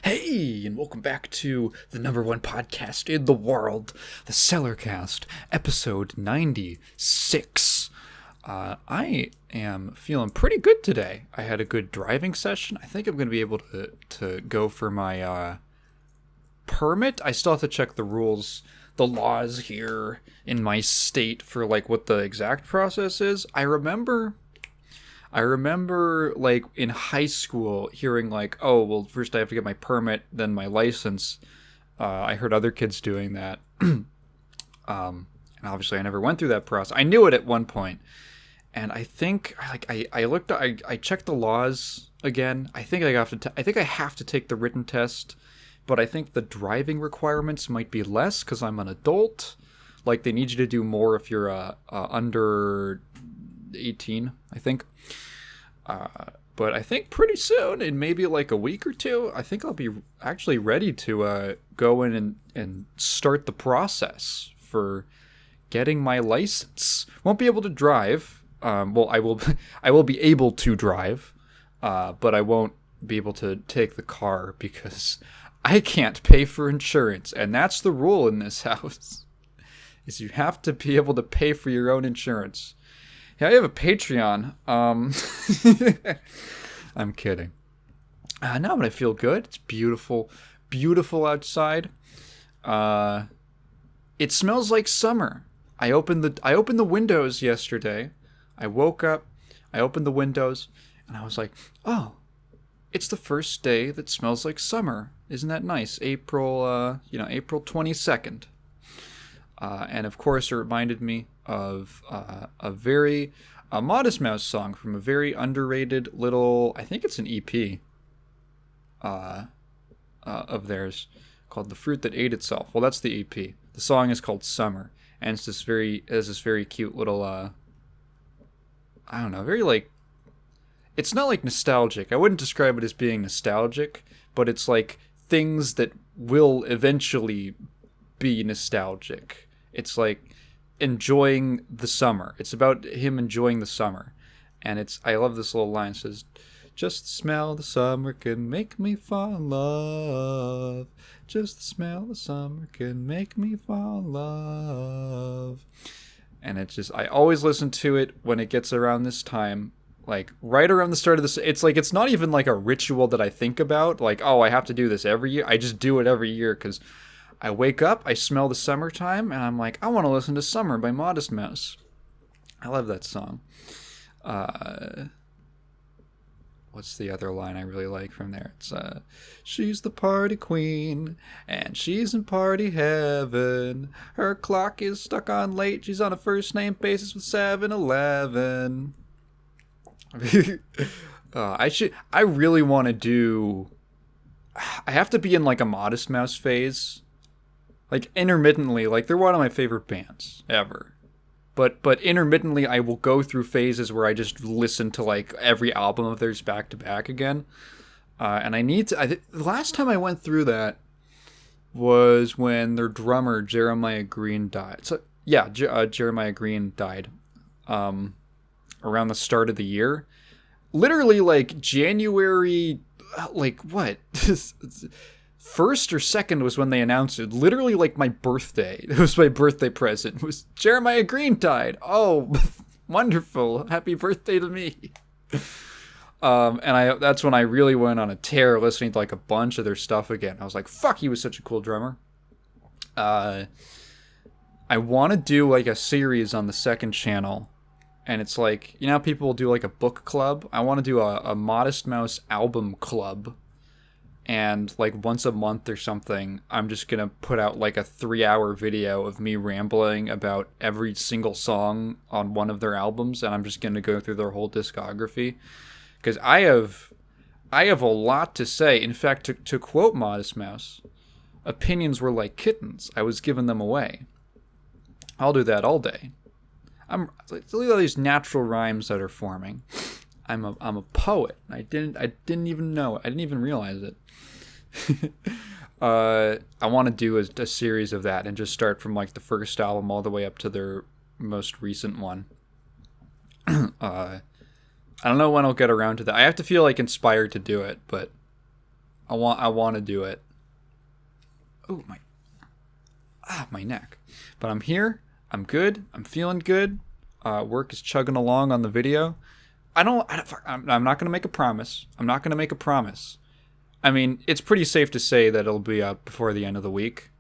Hey, and welcome back to the number one podcast in the world, the Cellarcast, episode 96. I am feeling pretty good today. I had a good driving session. I think I'm going to be able to go for my permit. I still have to check the rules, the laws here in my state for like what the exact process is. I remember, like, in high school hearing, like, oh, well, first I have to get my permit, then my license. I heard other kids doing that. And obviously I never went through that process. I knew it at one point. And I think, like, I checked the laws again. I think I think I have to take the written test, but I think the driving requirements might be less because I'm an adult. Like, they need you to do more if you're under 18, I think. But I think pretty soon, in maybe like a week or two, I think I'll be actually ready to go in and start the process for getting my license. Won't be able to drive. Well, I will. I will be able to drive, but I won't be able to take the car because I can't pay for insurance, and that's the rule in this house. Is you have to be able to pay for your own insurance. Yeah, I have a Patreon. I'm kidding. Now I feel good. It's beautiful, beautiful outside. It smells like summer. I opened the windows yesterday. I woke up, I opened the windows, and I was like, oh, it's the first day that smells like summer. Isn't that nice? April 22nd. And of course, it reminded me of a Modest Mouse song from a very underrated little, I think it's an EP of theirs called "The Fruit That Ate Itself." Well, that's the EP. The song is called "Summer," and it's this very cute little I don't know, very like, it's not like nostalgic. I wouldn't describe it as being nostalgic, but it's like things that will eventually be nostalgic. It's like enjoying the summer. It's about him enjoying the summer. And I love this little line. It says, just the smell of the summer can make me fall in love. Just the smell of the summer can make me fall in love. And it's just, I always listen to it when it gets around this time. Like, right around the start of this, it's like, it's not even like a ritual that I think about. Like, oh, I have to do this every year. I just do it every year because I wake up, I smell the summertime, and I'm like, I want to listen to Summer by Modest Mouse. I love that song. What's the other line I really like from there? It's, she's the party queen, and she's in party heaven. Her clock is stuck on late, she's on a first name basis with 7-Eleven. I really want to do, I have to be in like a Modest Mouse phase. Like, intermittently, like, they're one of my favorite bands ever. But intermittently, I will go through phases where I just listen to, like, every album of theirs back to back again. And I need to, the last time I went through that was when their drummer, Jeremiah Green, died. So, yeah, Jeremiah Green died around the start of the year. Literally, like, January, like, what? First or second was when they announced it. Literally, like, my birthday. It was my birthday present. It was Jeremiah Green died. Oh, wonderful. Happy birthday to me. And that's when I really went on a tear listening to, like, a bunch of their stuff again. I was like, fuck, he was such a cool drummer. I want to do, like, a series on the second channel. And it's like, you know how people will do, like, a book club? I want to do a Modest Mouse album club. And, like, once a month or something, I'm just going to put out, like, a 3-hour video of me rambling about every single song on one of their albums, and I'm just going to go through their whole discography. Because I have a lot to say. In fact, to quote Modest Mouse, opinions were like kittens. I was giving them away. I'll do that all day. Look at all these natural rhymes that are forming. I'm a poet. I didn't even know it. I didn't even realize it. I want to do a series of that and just start from like the first album all the way up to their most recent one. I don't know when I'll get around to that. I have to feel like inspired to do it, but I want to do it. Oh, my neck. But I'm here. I'm good. I'm feeling good. Work is chugging along on the video. I'm not going to make a promise. I mean, it's pretty safe to say that it'll be up before the end of the week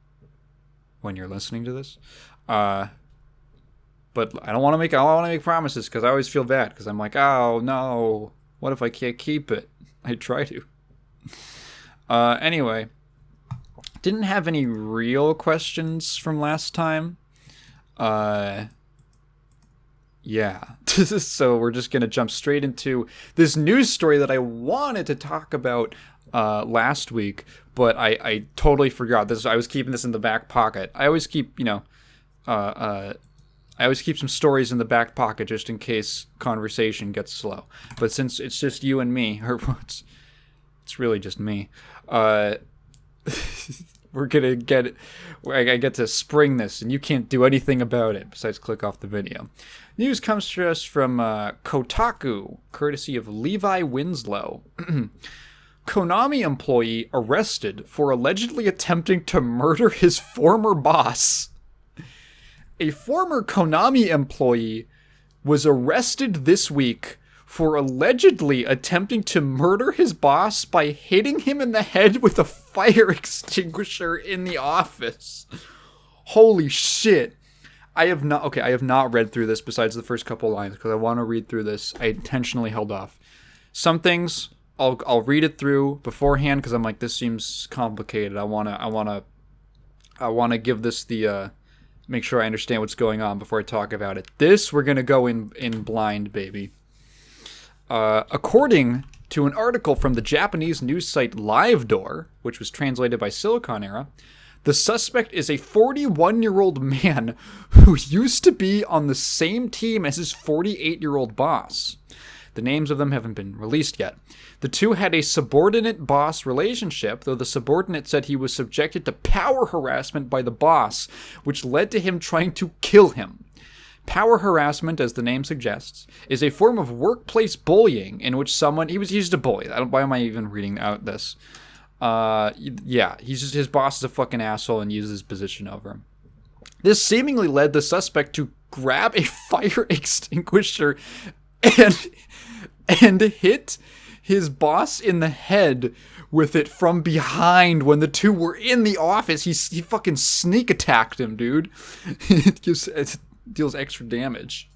when you're listening to this. But I don't want to make promises because I always feel bad because I'm like, oh no, what if I can't keep it? I try to. Anyway, didn't have any real questions from last time. Yeah. So we're just gonna jump straight into this news story that I wanted to talk about last week, but I totally forgot this. I was keeping this in the back pocket. I always keep, I always keep some stories in the back pocket just in case conversation gets slow. But since it's just you and me, or it's really just me, we're gonna get it. I get to spring this, and you can't do anything about it besides click off the video. News comes to us from Kotaku, courtesy of Levi Winslow. Konami employee arrested for allegedly attempting to murder his former boss. A former Konami employee was arrested this week for allegedly attempting to murder his boss by hitting him in the head with a fire extinguisher in the office. Holy shit. I have not read through this besides the first couple lines because I want to read through this. I intentionally held off. Some things I'll read it through beforehand because I'm like, this seems complicated. I wanna give this the make sure I understand what's going on before I talk about it. This we're gonna go in blind, baby. According to an article from the Japanese news site LiveDoor, which was translated by Silicon Era, the suspect is a 41-year-old man who used to be on the same team as his 48-year-old boss. The names of them haven't been released yet. The two had a subordinate-boss relationship, though the subordinate said he was subjected to power harassment by the boss, which led to him trying to kill him. Power harassment, as the name suggests, is a form of workplace bullying in which someone... He was used to bully. Why am I even reading out this? Yeah, his boss is a fucking asshole and uses his position over him. This seemingly led the suspect to grab a fire extinguisher and hit his boss in the head with it from behind when the two were in the office. He fucking sneak attacked him, dude. It deals extra damage.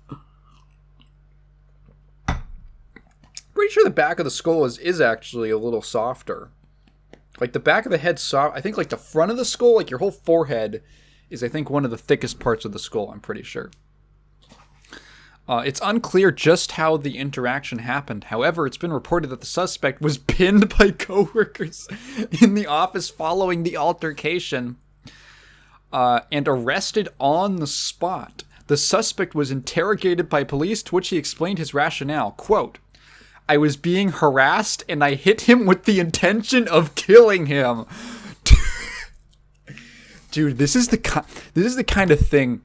Pretty sure the back of the skull is actually a little softer. Like the back of the head's soft. I think like the front of the skull, like your whole forehead, is I think one of the thickest parts of the skull. I'm pretty sure. It's unclear just how the interaction happened. However, it's been reported that the suspect was pinned by coworkers in the office following the altercation and arrested on the spot. The suspect was interrogated by police, to which he explained his rationale. Quote, "I was being harassed and I hit him with the intention of killing him." Dude, this is the kind of thing.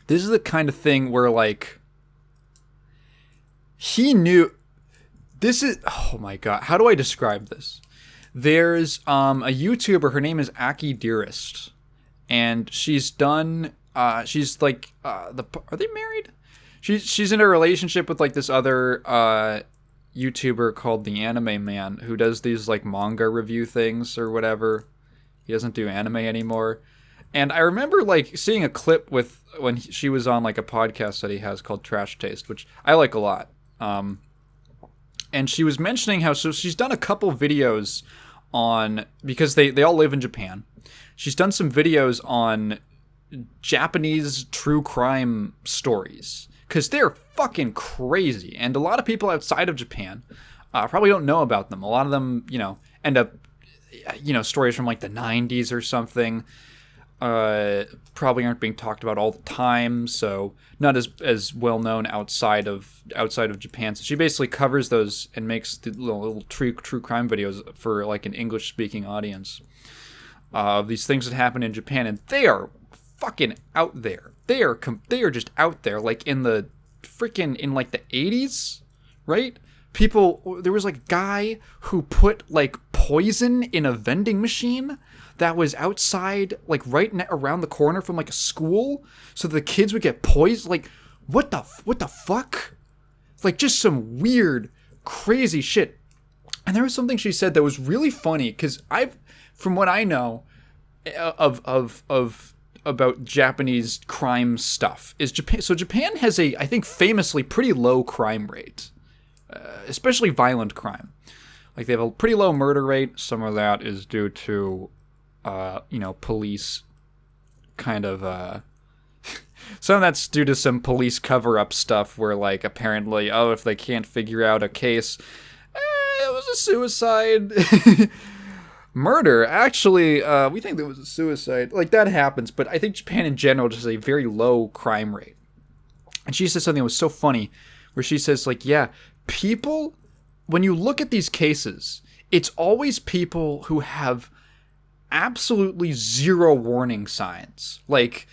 This is the kind of thing where like he knew. This is, oh my god, how do I describe this? There's a YouTuber. Her name is Aki Dearest, and she's done. She's like are they married? She's in a relationship with like this other YouTuber called the Anime Man, who does these like manga review things or whatever. He doesn't do anime anymore. And I remember like seeing a clip with when she was on like a podcast that he has called Trash Taste, which I like a lot. And she was mentioning how, so she's done a couple videos on, because they all live in Japan. She's done some videos on Japanese true crime stories, because they're fucking crazy. And a lot of people outside of Japan probably don't know about them. A lot of them, end up, stories from like the 90s or something. Probably aren't being talked about all the time, so not as well known outside of Japan. So she basically covers those and makes the little true crime videos for like an English speaking audience of these things that happen in Japan, and they are fucking out there. They are just out there, like in the freaking in like the 80s, right? There was like a guy who put like poison in a vending machine that was outside, like right around the corner from like a school, so the kids would get poisoned. Like, what the fuck? Like, just some weird, crazy shit. And there was something she said that was really funny, because from what I know of about Japanese crime stuff, is Japan. So Japan has I think famously pretty low crime rate, especially violent crime. Like, they have a pretty low murder rate. Some of that is due to, police kind of, some of that's due to some police cover-up stuff where, like, apparently, if they can't figure out a case, it was a suicide. Murder, actually, we think there was a suicide. Like, that happens, but I think Japan in general just has a very low crime rate. And she said something that was so funny, where she says, like, yeah, people, when you look at these cases, it's always people who have absolutely zero warning signs. Like,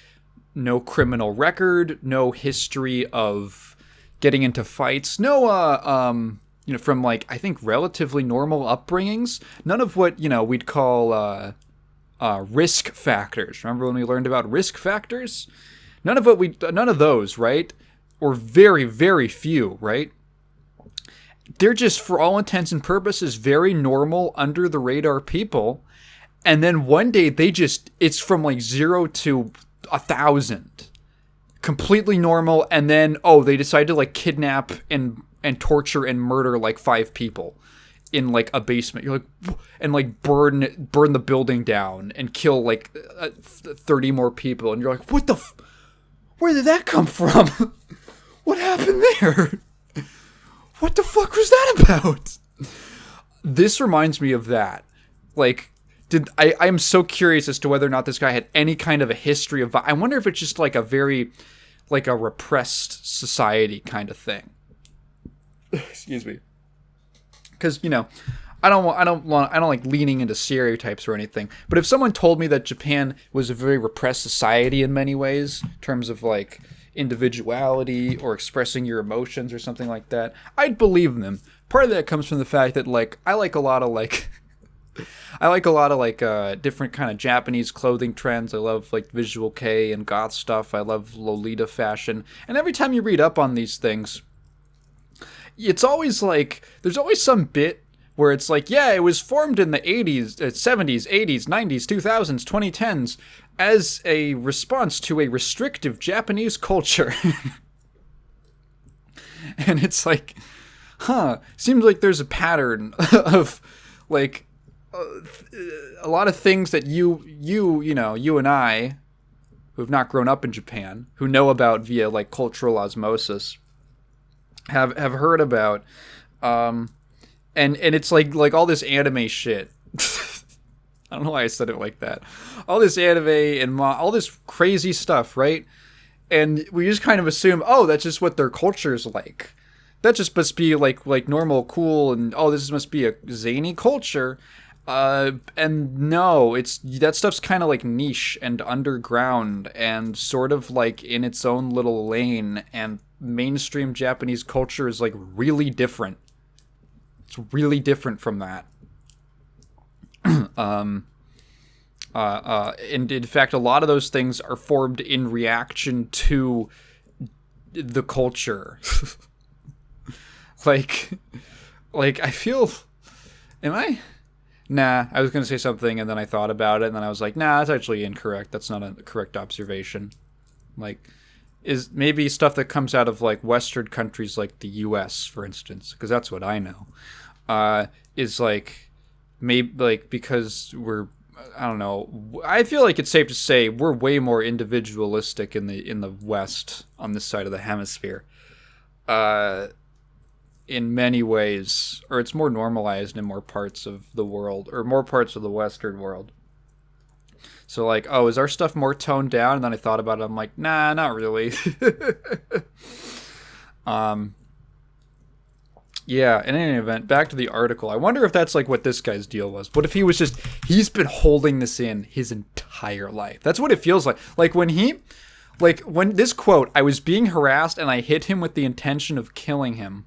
no criminal record, no history of getting into fights, no, from, like, I think relatively normal upbringings. None of what, we'd call risk factors. Remember when we learned about risk factors? None of those, right? Or very, very few, right? They're just, for all intents and purposes, very normal, under the radar people. And then one day it's from like 0 to 1,000. Completely normal. And then, they decide to like kidnap and torture and murder like 5 people in like a basement. You're like, and like burn the building down and kill like 30 more people. And you're like, where did that come from? What happened there? What the fuck was that about? This reminds me of that. Like, I am so curious as to whether or not this guy had any kind of a history of, I wonder if it's just like a very, like a repressed society kind of thing. Excuse me. Because, I don't like leaning into stereotypes or anything. But if someone told me that Japan was a very repressed society in many ways, in terms of like individuality or expressing your emotions or something like that, I'd believe them. Part of that comes from the fact that, like, I like a lot of different kind of Japanese clothing trends. I love like visual kei and goth stuff. I love Lolita fashion. And every time you read up on these things, it's always like, there's always some bit where it's like, yeah, it was formed in the 80s, 70s, 80s, 90s, 2000s, 2010s as a response to a restrictive Japanese culture. And it's like, seems like there's a pattern of like a lot of things that you and I, who have not grown up in Japan, who know about via like cultural osmosis, have heard about, and it's like all this anime shit. I don't know why I said it like that. All this anime and all this crazy stuff, right? And we just kind of assume, that's just what their culture is like. That just must be like normal, cool, and this must be a zany culture. And no, that stuff's kind of like niche and underground and sort of like in its own little lane, and mainstream Japanese culture is like really different. It's really different from that. And in fact, a lot of those things are formed in reaction to the culture. like I feel, I was going to say something and then I thought about it and then I was like, that's actually incorrect. That's not a correct observation. Like, is maybe stuff that comes out of like Western countries like the US, for instance, because that's what I know, is like, maybe like because I don't know. I feel like it's safe to say we're way more individualistic in the West on this side of the hemisphere. In many ways, or it's more normalized in more parts of the world, or more parts of the Western world. So like, is our stuff more toned down? And then I thought about it. I'm like, nah, not really. Yeah, in any event, back to the article. I wonder if that's like what this guy's deal was. What if he's been holding this in his entire life? That's what it feels like. When this quote, I was being harassed and I hit him with the intention of killing him.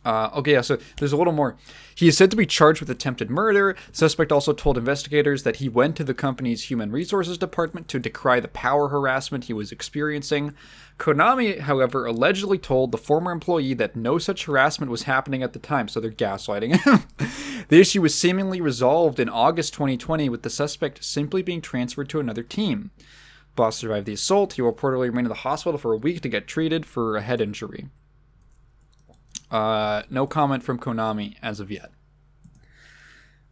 Okay, yeah, so there's a little more. He is said to be charged with attempted murder. Suspect also told investigators that he went to the company's human resources department to decry the power harassment he was experiencing. Konami, however, allegedly told the former employee that no such harassment was happening at the time, so they're gaslighting him. The issue was seemingly resolved in August 2020, with the suspect simply being transferred to another team. Boss survived the assault. He will reportedly remain in the hospital for a week to get treated for a head injury. No comment from Konami as of yet.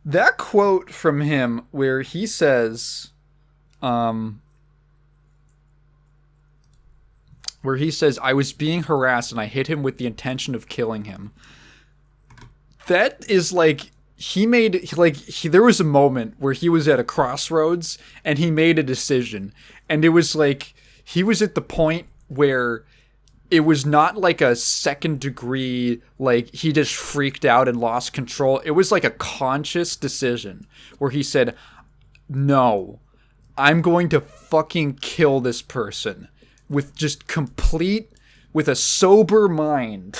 That quote from him where he says, I was being harassed and I hit him with the intention of killing him. That is like, there was a moment where he was at a crossroads and he made a decision. And it was like, he was at the point where it was not like a second degree, like he just freaked out and lost control. It was like a conscious decision where he said, no, I'm going to fucking kill this person with with a sober mind.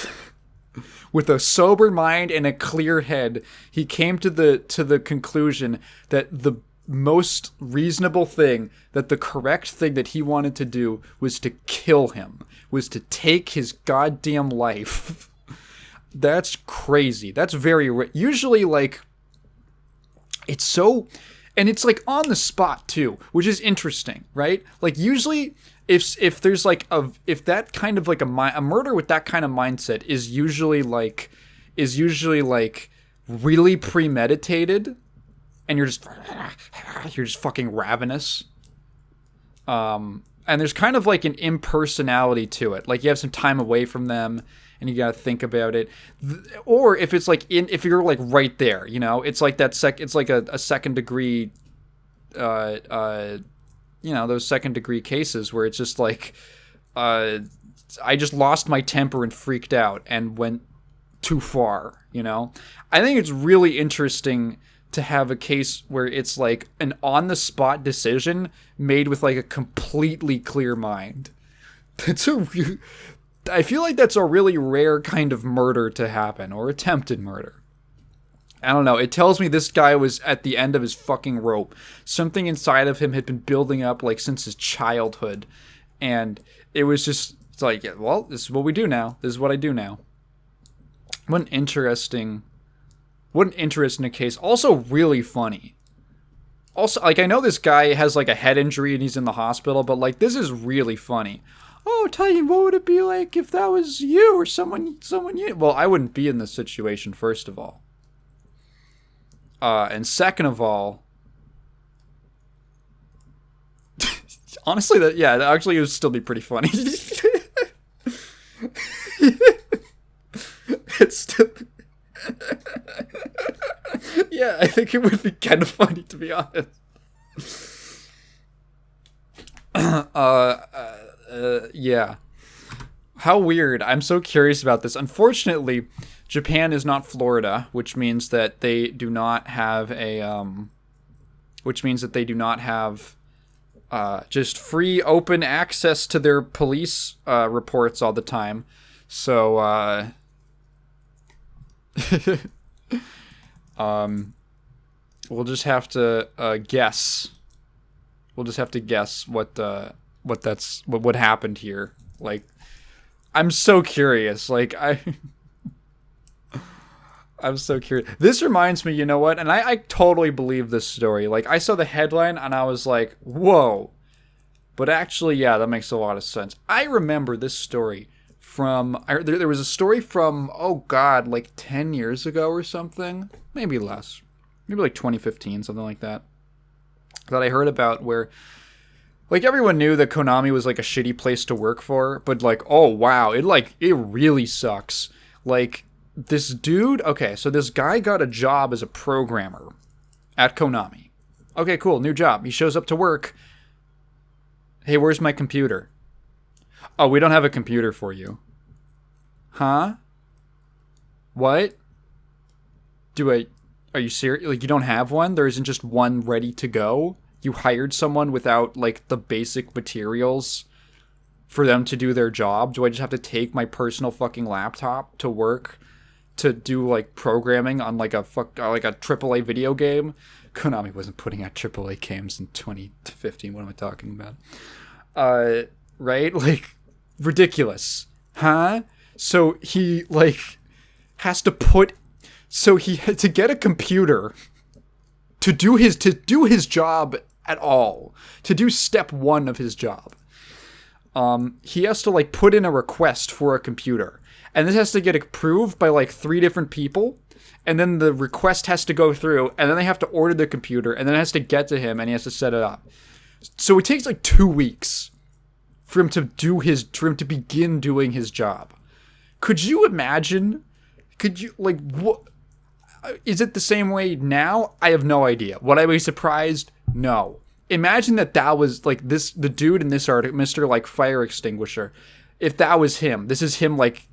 With a sober mind and a clear head, he came to the conclusion that the most reasonable thing, that the correct thing that he wanted to do was to kill him, was to take his goddamn life. That's crazy. That's very usually like it's so, and it's like on the spot too, which is interesting, right? Like usually if there's like if that kind of like a murder with that kind of mindset is usually like really premeditated. And you're just fucking ravenous. And there's kind of like an impersonality to it. Like you have some time away from them and you got to think about it. Or if it's like if you're like right there, you know, it's like it's like a second degree, those second degree cases where it's just like, I just lost my temper and freaked out and went too far, you know? I think it's really interesting to have a case where it's like an on-the-spot decision made with like a completely clear mind. I feel like that's a really rare kind of murder to happen, or attempted murder. I don't know. It tells me this guy was at the end of his fucking rope. Something inside of him had been building up like since his childhood, and it was just it's like, yeah, well, this is what we do now. This is what I do now. What an interesting case. Also really funny. Also, like, I know this guy has like a head injury and he's in the hospital, but like this is really funny. Oh, tell you, what would it be like if that was you or someone you... Well, I wouldn't be in this situation, first of all. And second of all, honestly, that actually it would still be pretty funny. It's still... Yeah, I think it would be kind of funny, to be honest. Yeah. How weird. I'm so curious about this. Unfortunately, Japan is not Florida, which means that they do not have just free, open access to their police reports all the time. So, we'll just have to guess. We'll just have to guess what happened here. Like, I'm so curious. Like, I'm so curious. This reminds me, you know what? And I totally believe this story. Like, I saw the headline and I was like, whoa. But actually, yeah, that makes a lot of sense. I remember this story from... There was a story from, oh God, like 10 years ago or something. Maybe less. Maybe like 2015, something like that. That I heard about where... Like, everyone knew that Konami was, like, a shitty place to work for, but, like, oh, wow, it really sucks. Like, this dude... Okay, so this guy got a job as a programmer at Konami. Okay, cool, new job. He shows up to work. Hey, where's my computer? Oh, we don't have a computer for you. Huh? What? Are you serious? Like, you don't have one? There isn't just one ready to go? You hired someone without, like, the basic materials for them to do their job? Do I just have to take my personal fucking laptop to work to do like programming on like a AAA video game. Konami wasn't putting out AAA games in 2015. What am I talking about? Right? Like, ridiculous. Huh? So he like has to put, so he had to get a computer to do his job at all, to do step 1 of his job. He has to like put in a request for a computer, and this has to get approved by like 3 different people, and then the request has to go through, and then they have to order the computer, and then it has to get to him, and he has to set it up. So it takes like 2 weeks for him to begin doing his job. Could you imagine? Could you, like, what? Is it the same way now? I have no idea. Would I be surprised? No. Imagine that was, like, the dude in this article, Mr. like Fire Extinguisher. If that was him, this is him, like,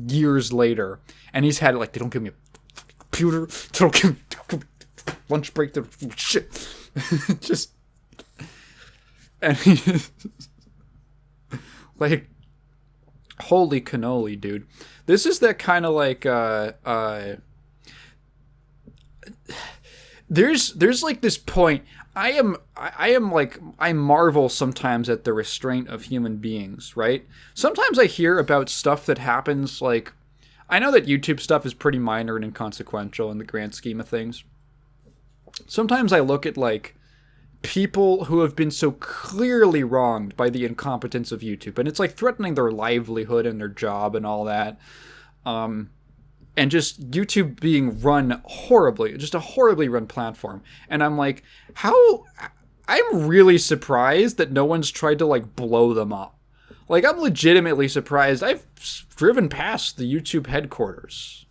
years later. And he's had, like, they don't give me a computer. They don't give me lunch break. Shit. Just. And he. Like, holy cannoli, dude. This is that kind of like, there's like this point. I marvel sometimes at the restraint of human beings, right? Sometimes I hear about stuff that happens, like, I know that YouTube stuff is pretty minor and inconsequential in the grand scheme of things. Sometimes I look at, like, people who have been so clearly wronged by the incompetence of YouTube, and it's like threatening their livelihood and their job and all that, and just YouTube being run horribly, just a horribly run platform. And I'm like, I'm really surprised that no one's tried to like blow them up. Like, I'm legitimately surprised. I've driven past the YouTube headquarters.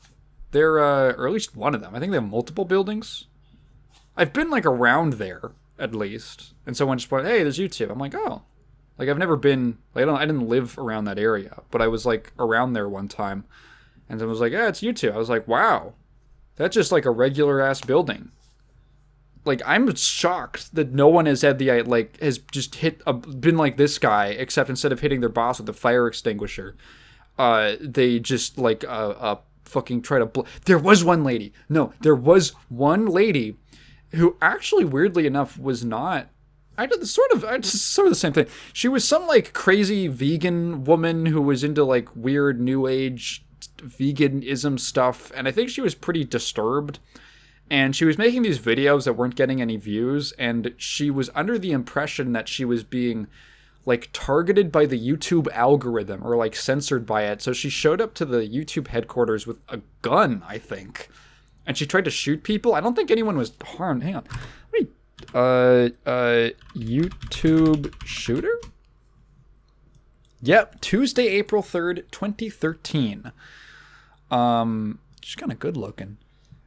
They're or at least one of them. I think they have multiple buildings. I've been like around there at least, and someone just pointed, hey, there's YouTube. I'm like, oh, like, I've never been, like, I didn't live around that area, but I was like around there one time, and someone was like, yeah, it's YouTube. I was like, wow, that's just like a regular ass building. Like, I'm shocked that no one has had has just been like this guy, except instead of hitting their boss with a fire extinguisher, they just like fucking try to there was one lady who actually, weirdly enough, was not. I did sort of the same thing. She was some like crazy vegan woman who was into like weird new age veganism stuff, and I think she was pretty disturbed. And she was making these videos that weren't getting any views, and she was under the impression that she was being like targeted by the YouTube algorithm or like censored by it. So she showed up to the YouTube headquarters with a gun, I think. And she tried to shoot people. I don't think anyone was harmed. Hang on. Wait. YouTube shooter? Yep. Tuesday, April 3rd, 2013. She's kind of good looking.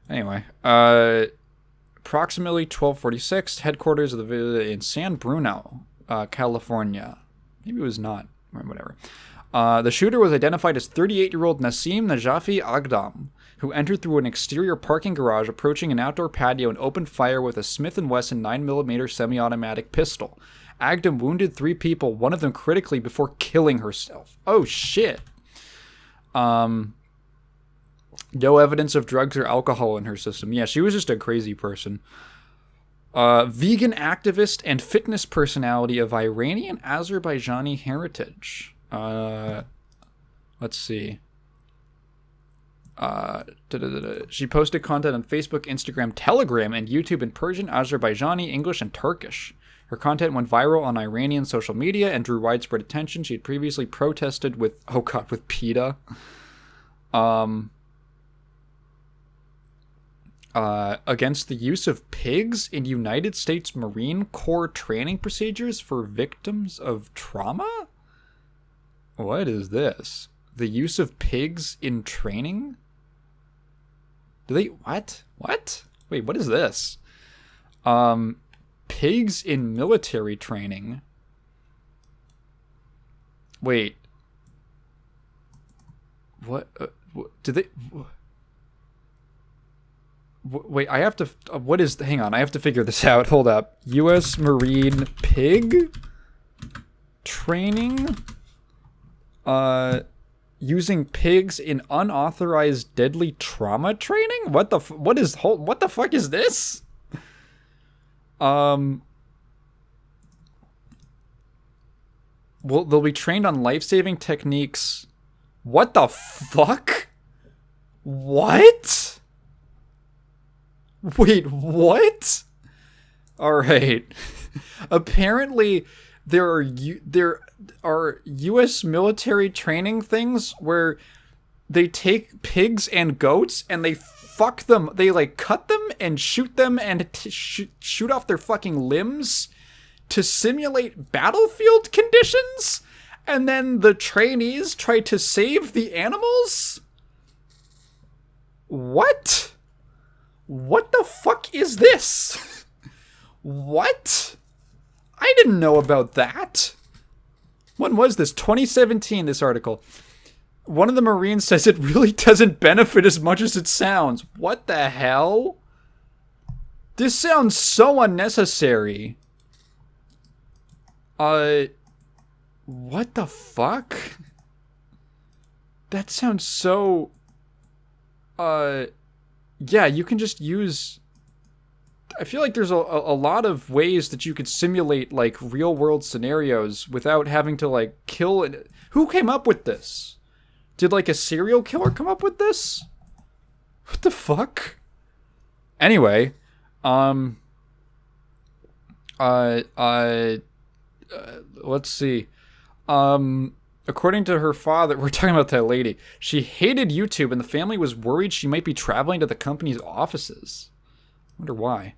Anyway. Approximately 12:46. Headquarters of the in San Bruno, California. Maybe it was not. Whatever. The shooter was identified as 38-year-old Nassim Najafi Agdam, who entered through an exterior parking garage, approaching an outdoor patio and opened fire with a Smith & Wesson 9mm semi-automatic pistol. Agdam wounded 3 people, one of them critically, before killing herself. Oh, shit. No evidence of drugs or alcohol in her system. Yeah, she was just a crazy person. Vegan activist and fitness personality of Iranian Azerbaijani heritage. Let's see. She posted content on Facebook, Instagram, Telegram, and YouTube in Persian, Azerbaijani, English, and Turkish. Her content went viral on Iranian social media and drew widespread attention. She had previously protested with PETA. Against the use of pigs in United States Marine Corps training procedures for victims of trauma? What is this? The use of pigs in training? Do they... What? What? Wait, what is this? Pigs in military training. Wait. What? Did they... Wait, I have to... what is... Hang on, I have to figure this out. Hold up. U.S. Marine pig training? using pigs in unauthorized deadly trauma training? What the fuck is this? Well, they'll be trained on life-saving techniques. What the fuck? What? Wait, what? All right. Apparently, there are U.S. military training things where they take pigs and goats and they fuck them. They like cut them and shoot them and shoot off their fucking limbs to simulate battlefield conditions. And then the trainees try to save the animals? What? What the fuck is this? What? I didn't know about that. When was this? 2017, this article. One of the Marines says it really doesn't benefit as much as it sounds. What the hell? This sounds so unnecessary. What the fuck? That sounds so... yeah, you can just use... I feel like there's a lot of ways that you could simulate, like, real-world scenarios without having to, like, kill... Who came up with this? Did, like, a serial killer come up with this? What the fuck? Anyway, let's see. According to her father, we're talking about that lady. She hated YouTube, and the family was worried she might be traveling to the company's offices. Wonder why.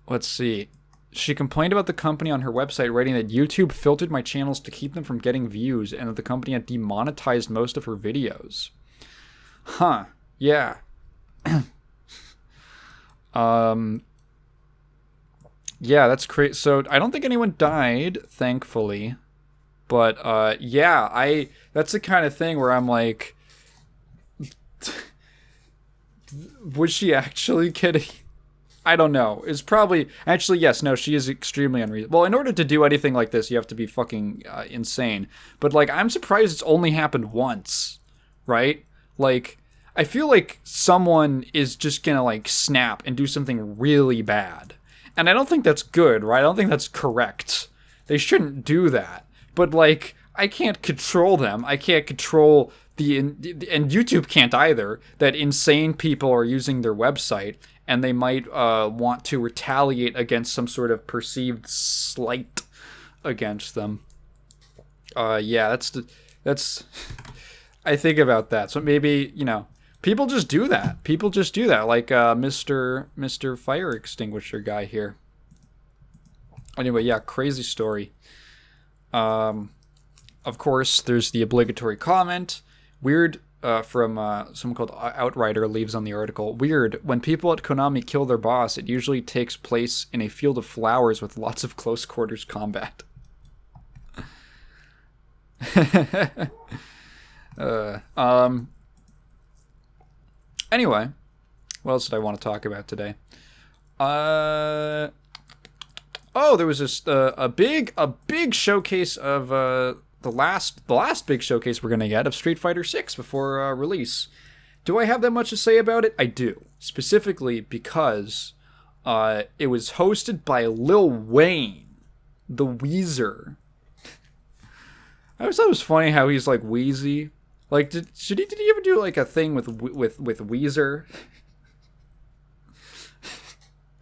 Let's see. She complained about the company on her website, writing that YouTube filtered my channels to keep them from getting views, and that the company had demonetized most of her videos. Huh. Yeah. Yeah, that's crazy. So I don't think anyone died, thankfully. But yeah, that's the kind of thing where I'm like, was she actually kidding? I don't know. It's probably... Actually, yes, no, she is extremely unreasonable. Well, in order to do anything like this, you have to be fucking insane. But, like, I'm surprised it's only happened once, right? Like, I feel like someone is just gonna, like, snap and do something really bad. And I don't think that's good, right? I don't think that's correct. They shouldn't do that. But, like, I can't control them. I can't control and YouTube can't either, that insane people are using their website and they might want to retaliate against some sort of perceived slight against them. Yeah, that's I think about that. So maybe, you know, people just do that. People just do that, like Mr. Fire Extinguisher guy here. Anyway, yeah, crazy story. Of course, there's the obligatory comment. Weird, from someone called Outrider leaves on the article. Weird, when people at Konami kill their boss, it usually takes place in a field of flowers with lots of close quarters combat. Anyway, what else did I want to talk about today? Oh, there was this a big showcase of the last big showcase we're gonna get of Street Fighter 6 before release. Do I have that much to say about it? I do, specifically because it was hosted by Lil Wayne, the Weezer. I always thought it was funny how he's like Wheezy. Like, did he ever do like a thing with Weezer?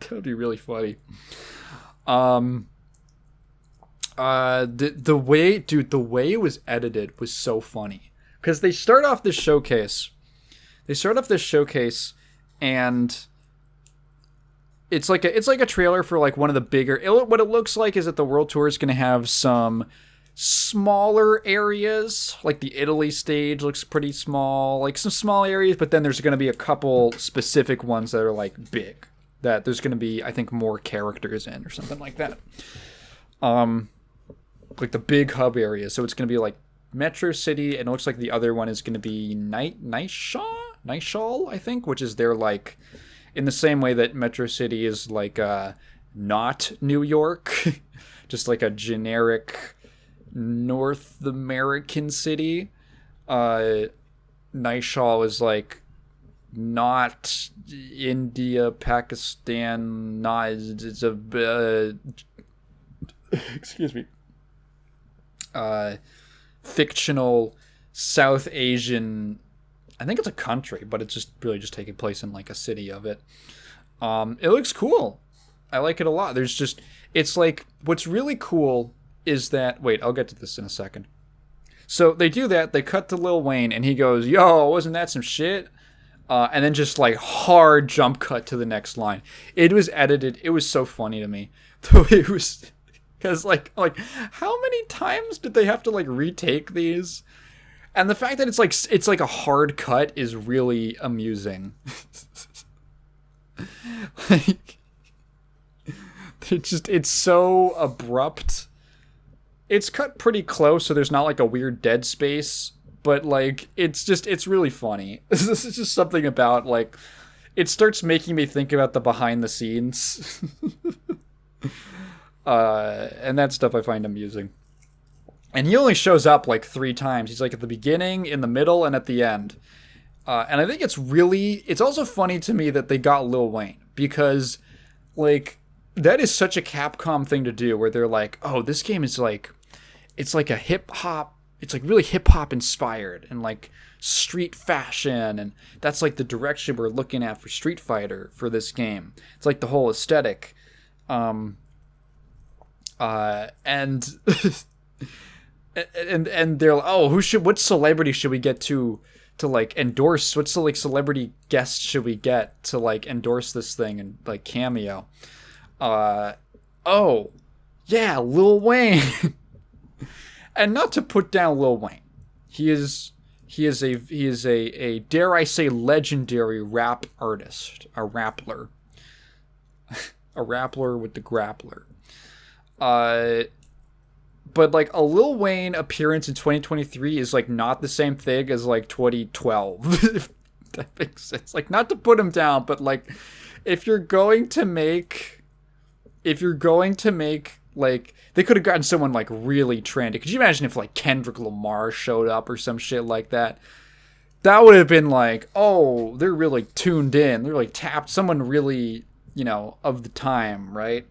That would be really funny. The way it was edited was so funny, because they start off this showcase and it's like a trailer for like one of the bigger, what it looks like is that the world tour is going to have some smaller areas, like the Italy stage looks pretty small, like some small areas, but then there's going to be a couple specific ones that are like big, that there's going to be, I think, more characters in or something like that. Like the big hub area. So it's going to be like Metro City, and it looks like the other one is going to be Nightshall, I think, which is their, like, in the same way that Metro City is like not New York, just like a generic North American city. Naishal is like not India, Pakistan, not, it's a excuse me, fictional South Asian, I think it's a country, but it's just really just taking place in like a city of it. It looks cool. I like it a lot. It's like, what's really cool is that, wait, I'll get to this in a second. So they do that, they cut to Lil Wayne, and he goes, yo, wasn't that some shit? And then just like hard jump cut to the next line. It was edited. It was so funny to me. It was, because like how many times did they have to like retake these? And the fact that it's like a hard cut is really amusing. Like, it's so abrupt. It's cut pretty close, so there's not like a weird dead space, but like it's really funny. This is just something about like, it starts making me think about the behind the scenes. And that stuff I find amusing. And he only shows up like 3 times. He's like at the beginning, in the middle, and at the end. And I think it's also funny to me that they got Lil Wayne, because like that is such a Capcom thing to do, where they're like, oh, this game is like, it's like a hip hop, it's like really hip hop inspired and like street fashion, and that's like the direction we're looking at for Street Fighter for this game. It's like the whole aesthetic. And and they're like, oh, what celebrity should we get to like endorse? What like celebrity guests should we get to like endorse this thing and like cameo? Oh yeah, Lil Wayne. And not to put down Lil Wayne, he is a dare I say legendary rap artist, a rappler with the grappler. But like a Lil Wayne appearance in 2023 is like not the same thing as like 2012. If that makes sense. Like, not to put him down, but like if you're going to make like, they could have gotten someone like really trendy. Could you imagine if like Kendrick Lamar showed up or some shit like that? That would have been like, oh, they're really tuned in. They're like tapped someone really, you know, of the time, right?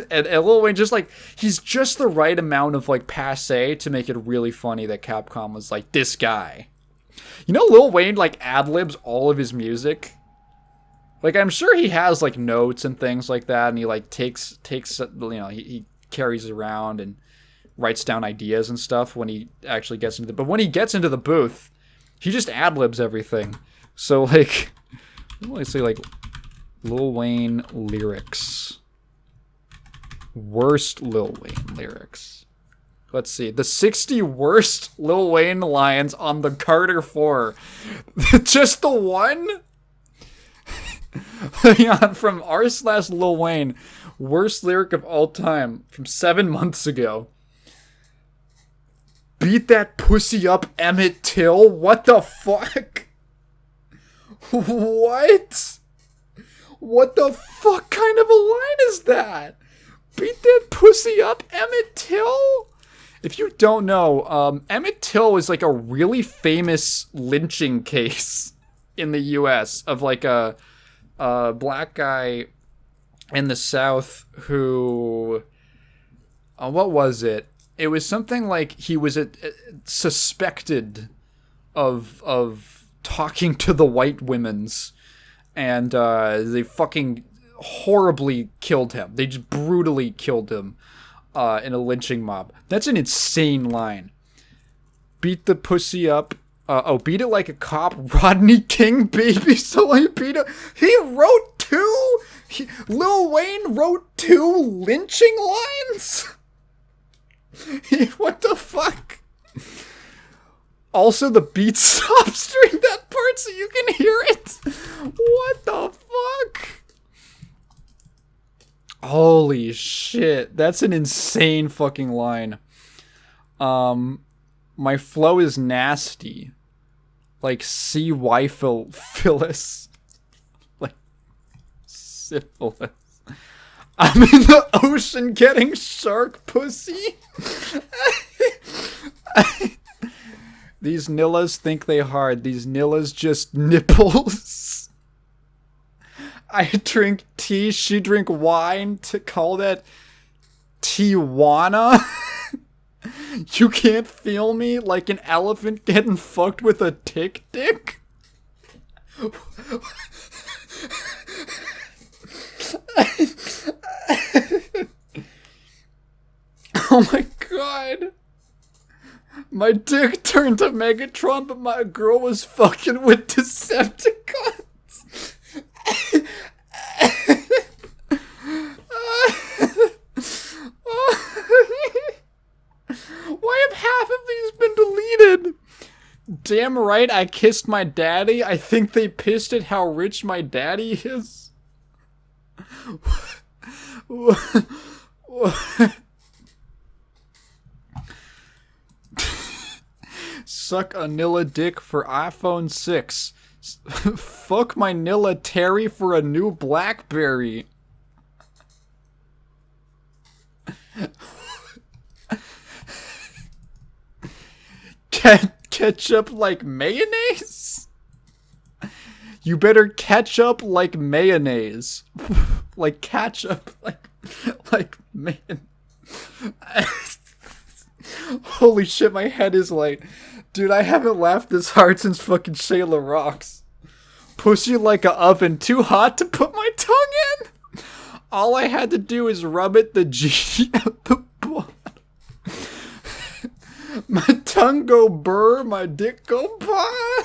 and Lil Wayne just like, he's just the right amount of like passe to make it really funny that Capcom was like, this guy. You know, Lil Wayne like ad-libs all of his music. Like, I'm sure he has like notes and things like that, and he like takes you know, he carries around and writes down ideas and stuff when he actually gets into but when he gets into the booth, he just ad-libs everything. So like, let's say like Lil Wayne lyrics. Worst Lil Wayne lyrics. Let's see. The 60 worst Lil Wayne lines on the Carter 4. Just the one? Yeah, from r/Lil Wayne. Worst lyric of all time. From 7 months ago. Beat that pussy up, Emmett Till? What the fuck? What? What the fuck kind of a line is that? Beat that pussy up, Emmett Till? If you don't know, Emmett Till was like a really famous lynching case in the U.S. of like a black guy in the South who, what was it? It was something like he was suspected of talking to the white women's, and they fucking horribly killed him. They just brutally killed him in a lynching mob. That's an insane line. Beat the pussy up. Beat it like a cop. Rodney King, baby. So he beat it. He wrote 2. Lil Wayne wrote 2 lynching lines. What the fuck? Also, the beat stops during that part so you can hear it. What the fuck? Holy shit. That's an insane fucking line. My flow is nasty. Like Phyllis. Like syphilis. I'm in the ocean getting shark pussy. These Nillas think they hard. These Nillas just nipples. I drink tea, she drink wine. To call that Tijuana? You can't feel me like an elephant getting fucked with a tick dick? Oh my god. My dick turned to Megatron, but my girl was fucking with Decepticons. Why have half of these been deleted? Damn right, I kissed my daddy. I think they pissed at how rich my daddy is. Suck a Nilla dick for iPhone 6. Fuck my Nilla Terry for a new Blackberry. Ketchup like mayonnaise? You better catch up like mayonnaise. Like ketchup, like mayonnaise. Holy shit, my head is light. Dude, I haven't laughed this hard since fucking Shayla Rocks. Pussy like a oven, too hot to put my tongue in? All I had to do is rub it the G at the bottom. My tongue go burr, my dick go bah.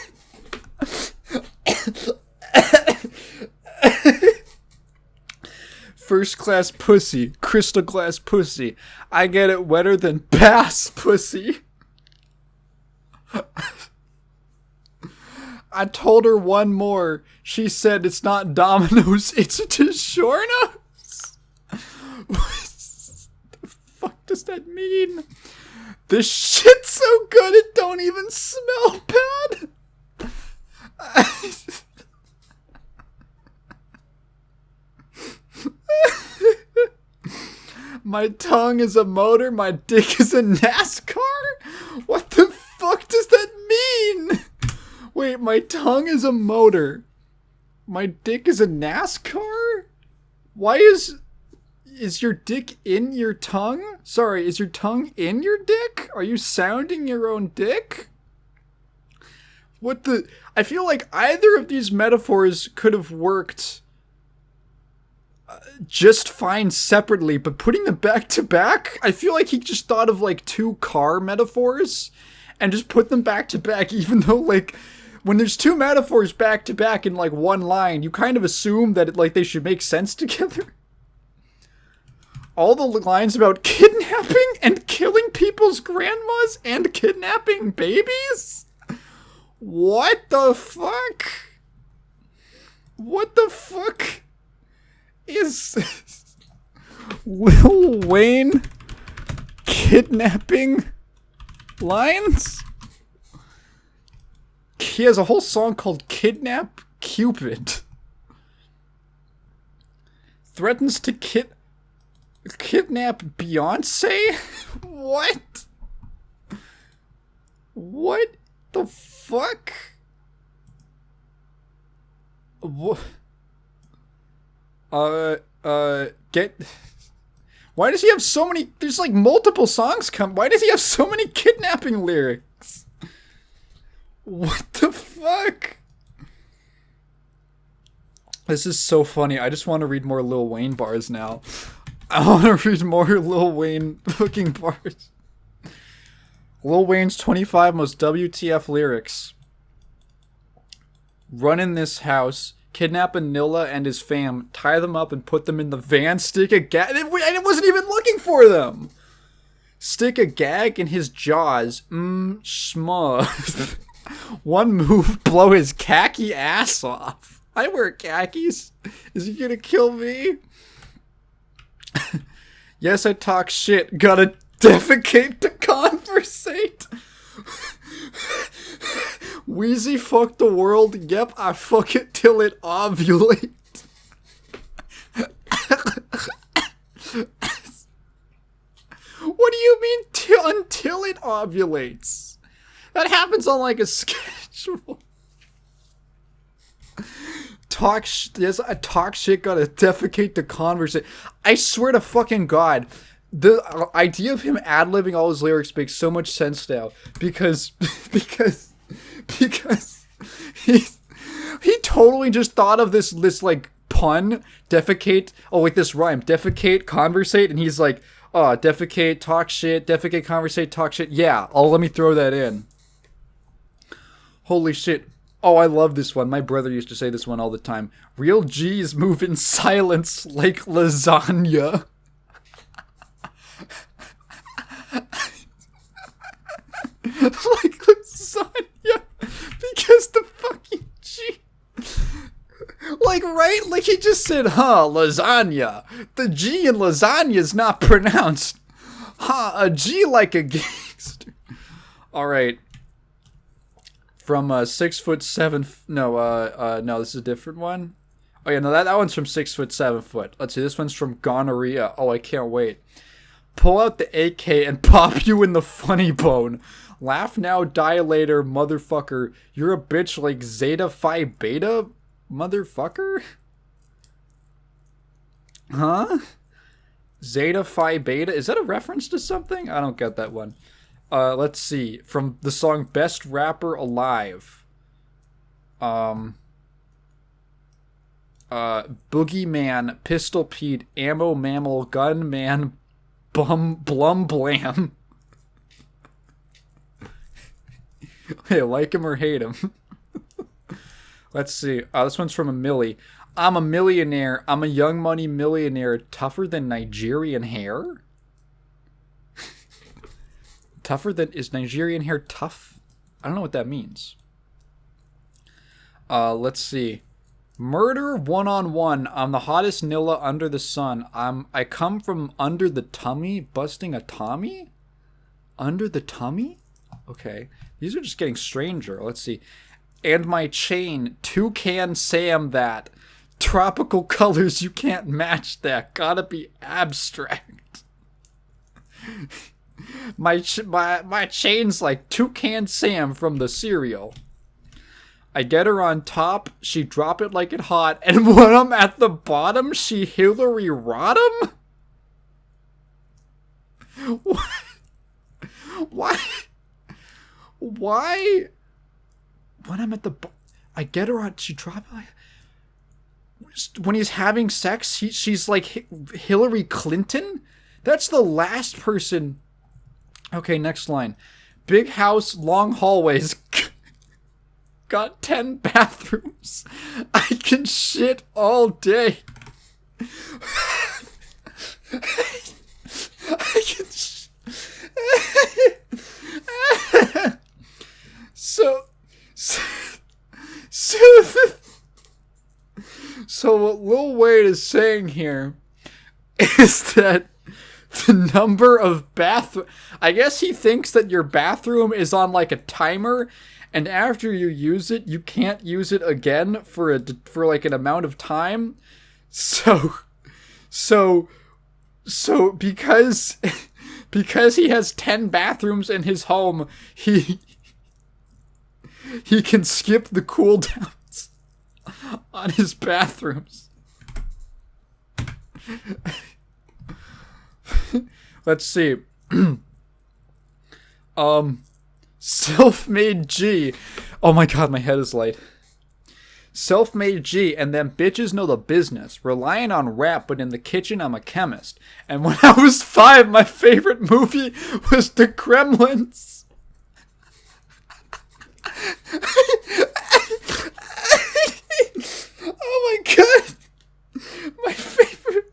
First class pussy, crystal glass pussy. I get it wetter than bass pussy. I told her one more. She said it's not Domino's, it's DiGiorno's. What the fuck does that mean? This shit's so good it don't even smell bad. My tongue is a motor, my dick is a NASCAR? What the fuck does that mean? Wait, my tongue is a motor. My dick is a NASCAR? Why is your dick in your tongue? Sorry, is your tongue in your dick? Are you sounding your own dick? What the... I feel like either of these metaphors could have worked just fine separately, but putting them back to back, I feel like he just thought of like two car metaphors and just put them back to back, even though like when there's two metaphors back to back in like one line, you kind of assume that like they should make sense together. All the lines about kidnapping and killing people's grandmas and kidnapping babies? What the fuck? What the fuck is Lil Wayne kidnapping lines? He has a whole song called Kidnap Cupid. Threatens to kidnap Beyonce? What? What the fuck? What? Get... Why does he have so many... There's like multiple songs come... Why does he have so many kidnapping lyrics? What the fuck? This is so funny. I just want to read more Lil Wayne bars now. I want to read more Lil Wayne fucking bars. Lil Wayne's 25 most WTF lyrics. Run in this house, kidnap a Nilla and his fam, tie them up and put them in the van, stick a gag... I wasn't even looking for them! Stick a gag in his jaws. Schmuh. One move, blow his khaki ass off. I wear khakis. Is he gonna kill me? Yes, I talk shit. Gotta defecate to conversate. Wheezy fuck the world. Yep, I fuck it till it ovulate. What do you mean until it ovulates? That happens on like a schedule. Talk shit, gotta defecate the conversation. I swear to fucking God, the idea of him ad-libbing all his lyrics makes so much sense now. Because he totally just thought of this like pun, defecate, like this rhyme, defecate, conversate, and he's like, oh, defecate, talk shit, defecate, conversate, talk shit. Yeah, let me throw that in. Holy shit. Oh, I love this one. My brother used to say this one all the time. Real G's move in silence like lasagna. Like lasagna. Because the fucking G. Like, right? Like he just said, lasagna. The G in lasagna is not pronounced. A G like a gangster. Alright. From 6'7". No, this is a different one. Oh yeah, no, that one's from 6'7". Let's see, this one's from gonorrhea. Oh, I can't wait. Pull out the AK and pop you in the funny bone. Laugh now, die later, motherfucker. You're a bitch like Zeta Phi Beta, motherfucker. Huh? Zeta Phi Beta? Is that a reference to something? I don't get that one. Let's see. From the song Best Rapper Alive. Boogeyman, Pistol Pete, Ammo Mammal, Gunman, Blum Blam. Hey, like him or hate him. Let's see. This one's from a Millie. I'm a millionaire. I'm a young money millionaire. Tougher than Nigerian hair? Tougher than... Is Nigerian hair tough? I don't know what that means. Let's see. Murder one-on-one. I'm the hottest Nilla under the sun. I come from under the tummy, busting a Tommy? Under the tummy? Okay. These are just getting stranger. Let's see. And my chain. Toucan Sam that. Tropical colors, you can't match that. Gotta be abstract. My chain's like Toucan Sam from the cereal. I get her on top, she drop it like it hot, and when I'm at the bottom, she Hillary Rodham? What? Why? Why? When I'm at the I get her on, she drop it like... When he's having sex, she's like Hillary Clinton? That's the last person... Okay, next line. Big house, long hallways. Got 10 bathrooms. I can shit all day. I can So what Lil Wayne is saying here is that the number of I guess he thinks that your bathroom is on like a timer, and after you use it, you can't use it again for like an amount of time. So because he has 10 bathrooms in his home, he can skip the cooldowns on his bathrooms. Let's see. Self-made G. Oh my god, my head is light. Self-made G, and them bitches know the business. Relying on rap, but in the kitchen I'm a chemist. And when I was 5, my favorite movie was The Gremlins. Oh my god. My favorite...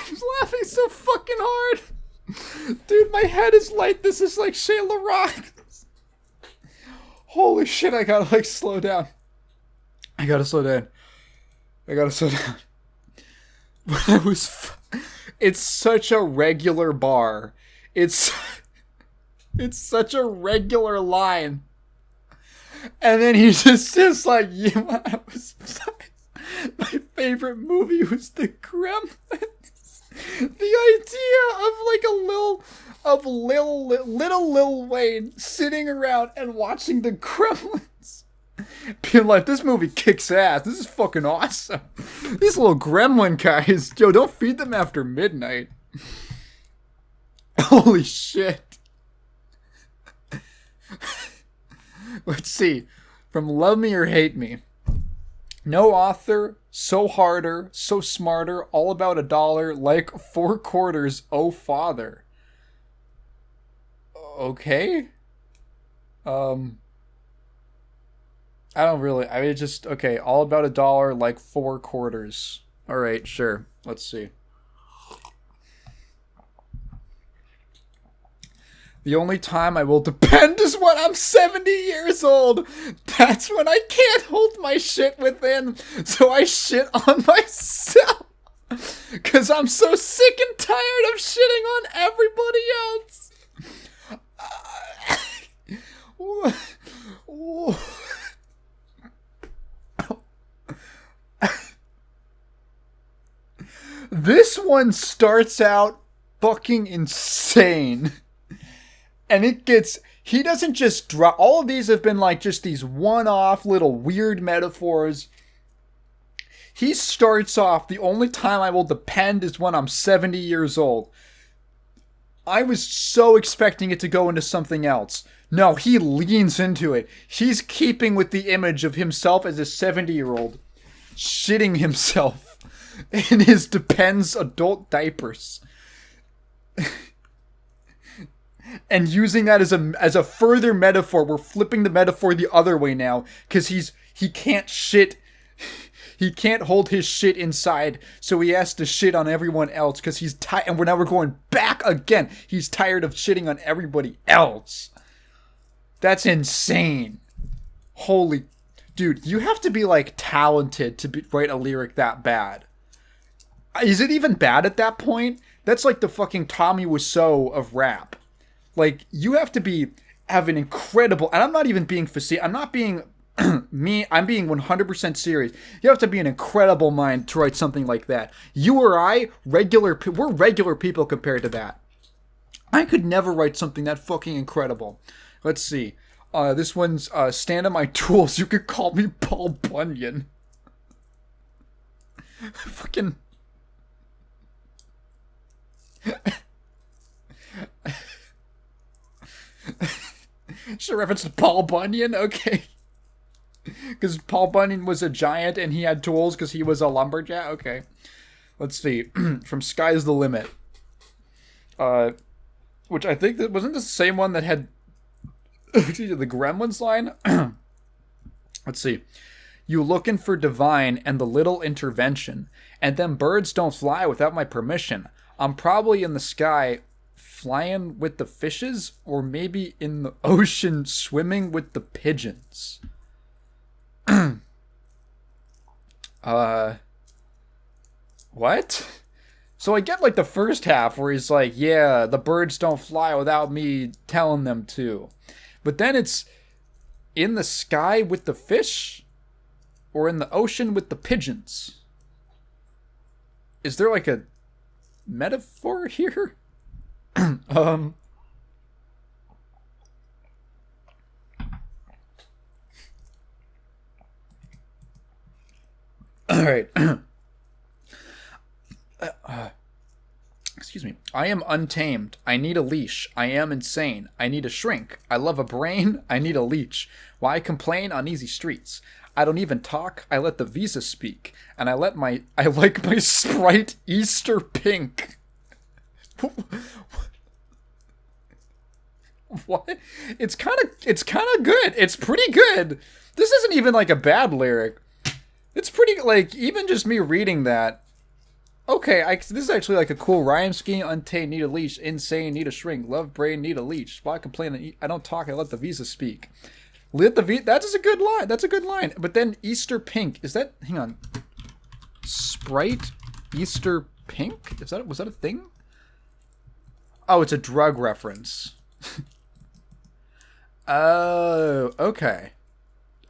I'm laughing so fucking hard. Dude, my head is light. This is like Shayla Rock. Holy shit, I gotta like slow down. I gotta slow down. When I was... It's such a regular bar. It's such a regular line. And then he just says like, yeah, when I was 5. My favorite movie was The Gremlins. The idea of like little Lil Wayne sitting around and watching The Gremlins. Being like, this movie kicks ass. This is fucking awesome. These little gremlin guys, yo, don't feed them after midnight. Holy shit. Let's see. From Love Me or Hate Me. No author, so harder, so smarter, all about $1, like 4 quarters, oh father. Okay? Okay, all about $1, like 4 quarters. Alright, sure. Let's see. The only time I will depend is when I'm 70 years old. That's when I can't hold my shit within, so I shit on myself. Because I'm so sick and tired of shitting on everybody else. This one starts out fucking insane. And he doesn't just drop, all of these have been like just these one-off little weird metaphors. He starts off, the only time I will depend is when I'm 70 years old. I was so expecting it to go into something else. No, he leans into it. He's keeping with the image of himself as a 70-year-old, shitting himself in his Depends adult diapers. And using that as a further metaphor. We're flipping the metaphor the other way now. Because he can't shit. He can't hold his shit inside. So he has to shit on everyone else. Because he's tired. And we're going back again. He's tired of shitting on everybody else. That's insane. Holy. Dude, you have to be like talented to write a lyric that bad. Is it even bad at that point? That's like the fucking Tommy Wiseau of rap. Like, you have to have an incredible, and I'm not even being facetious, I'm not being me, I'm being 100% serious. You have to be an incredible mind to write something like that. You or I, we're regular people compared to that. I could never write something that fucking incredible. Let's see. This one's, stand on my tools, you could call me Paul Bunyan. Fucking... Should reference to Paul Bunyan? Okay. Because Paul Bunyan was a giant and he had tools because he was a lumberjack? Okay. Let's see. From Sky's the Limit. Which I think that wasn't the same one that had the Gremlins line? Let's see. You looking for divine and the little intervention. And them birds don't fly without my permission. I'm probably in the sky flying with the fishes, or maybe in the ocean swimming with the pigeons. What? So I get like the first half where he's like, yeah, the birds don't fly without me telling them to. But then it's in the sky with the fish, or in the ocean with the pigeons. Is there like a metaphor here? All right. Excuse me. I am untamed. I need a leash. I am insane. I need a shrink. I love a brain. I need a leech. Why complain on easy streets? I don't even talk. I let the visa speak. And I like my Sprite Easter pink. What? It's kind of good. It's pretty good. This isn't even like a bad lyric. It's pretty, like, even just me reading that. Okay, this is actually like a cool rhyme scheme. Untamed, need a leash. Insane, need a shrink. Love brain, need a leash. Why complain? I don't talk. I let the visa speak. That is a good line. That's a good line. But then Easter pink. Is that? Hang on. Sprite Easter pink. Was that a thing? Oh, it's a drug reference. Oh, okay.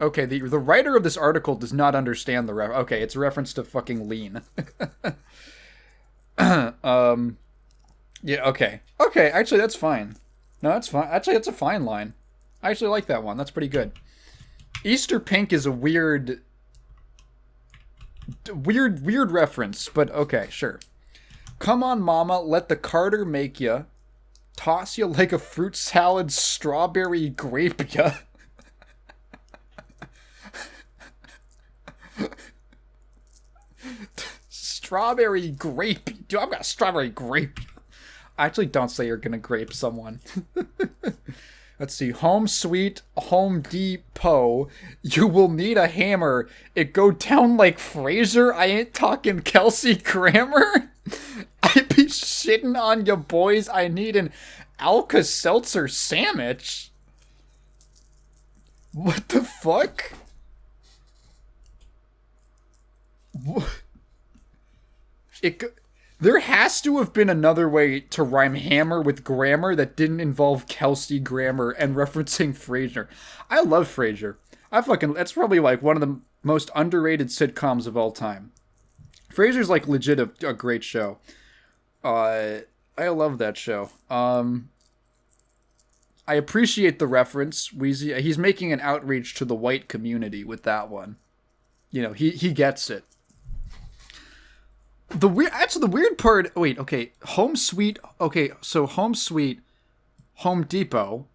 Okay, the writer of this article does not understand the okay, it's a reference to fucking lean. Yeah, okay. Okay, actually that's fine. No, that's fine. Actually, that's a fine line. I actually like that one. That's pretty good. Easter pink is a weird reference, but okay, sure. Come on, mama, let the Carter make ya. Toss you like a fruit salad, strawberry grape ya. Strawberry grape. Dude, I've got strawberry grape. I actually don't say you're gonna grape someone. Let's see. Home Sweet Home Depot. You will need a hammer. It go down like Frasier. I ain't talking Kelsey Grammer. I be shitting on ya boys. I need an Alka-Seltzer sandwich. What the fuck? What? There has to have been another way to rhyme hammer with grammar that didn't involve Kelsey Grammer and referencing Frasier. I love Frasier. That's probably like one of the most underrated sitcoms of all time. Frasier's like legit a great show. I love that show. I appreciate the reference. Weezy, he's making an outreach to the white community with that one. You know, he gets it. The weird part. Wait, okay. Home Sweet. Okay, so Home Sweet, Home Depot,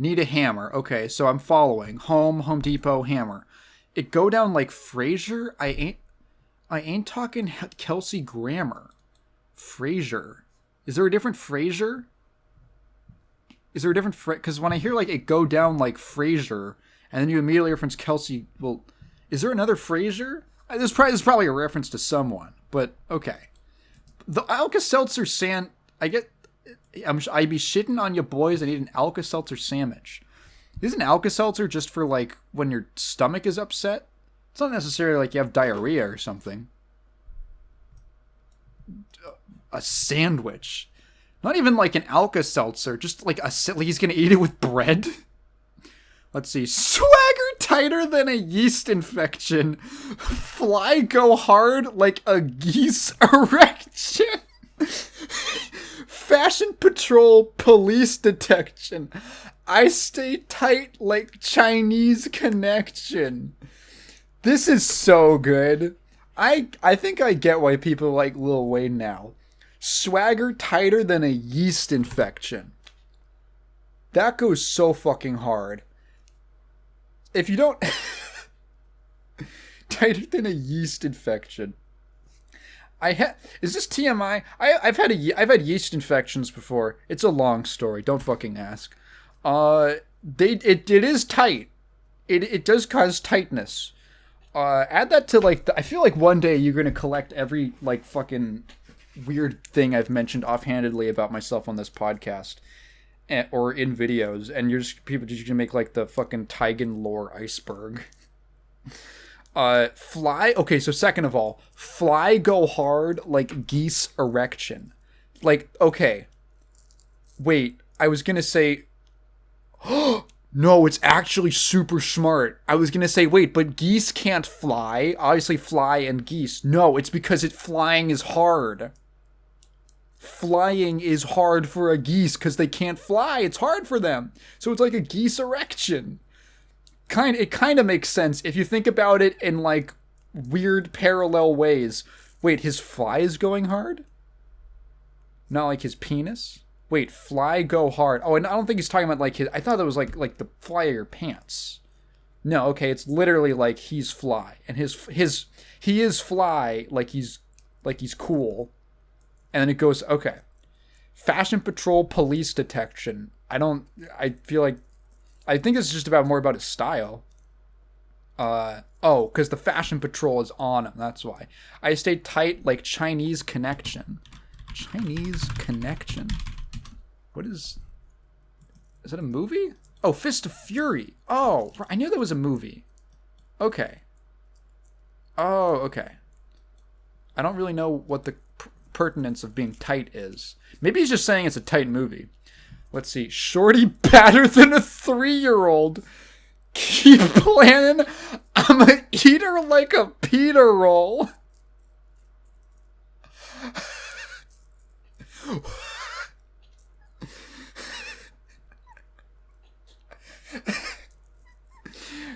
need a hammer. Okay, so I'm following. Home Depot, hammer. It go down like Frasier. I ain't talking Kelsey Grammer. Frasier. Is there a different Frasier? Is there a different because when I hear like it go down like Frasier, and then you immediately reference Kelsey. Well, is there another Frasier? There's probably a reference to someone. But, okay. The Alka-Seltzer I be shitting on you boys. I need an Alka-Seltzer sandwich. Isn't Alka-Seltzer just for, like, when your stomach is upset? It's not necessarily like you have diarrhea or something. A sandwich. Not even like an Alka-Seltzer. Just like he's gonna eat it with bread? Let's see. Swagger tighter than a yeast infection. Fly go hard like a geese erection. Fashion patrol police detection. I stay tight like Chinese connection. This is so good. I think I get why people like Lil Wayne now. Swagger tighter than a yeast infection. That goes so fucking hard. If you don't... tighter than a yeast infection. Is this TMI? I've had yeast infections before. It's a long story. Don't fucking ask. It is tight. It does cause tightness. Add that to like I feel like one day you're gonna collect every like fucking weird thing I've mentioned offhandedly about myself on this podcast. Or in videos, and people just gonna make like the fucking Tigan lore iceberg. Fly. Okay, so second of all, fly go hard like geese erection. Like, okay. Wait, I was gonna say. No, it's actually super smart. I was gonna say, wait, but geese can't fly. Obviously, fly and geese. No, it's because flying is hard. Flying is hard for a geese because they can't fly. It's hard for them. So it's like a geese erection. It kind of makes sense if you think about it in like weird parallel ways. Wait, his fly is going hard? Not like his penis? Wait, fly go hard. Oh, and I don't think he's talking about like his... I thought that was like the fly of your pants. No, okay, it's literally like he's fly. And he is fly like he's cool. And then it goes, okay. Fashion patrol police detection. I think it's just more about his style. Because the fashion patrol is on him. That's why. I stay tight like Chinese connection. Chinese connection. What is that a movie? Oh, Fist of Fury. Oh, I knew that was a movie. Okay. Oh, okay. I don't really know what the pertinence of being tight is. Maybe he's just saying it's a tight movie. Let's see. Shorty better than a 3-year-old. Keep planning. I'm a eater like a pita roll.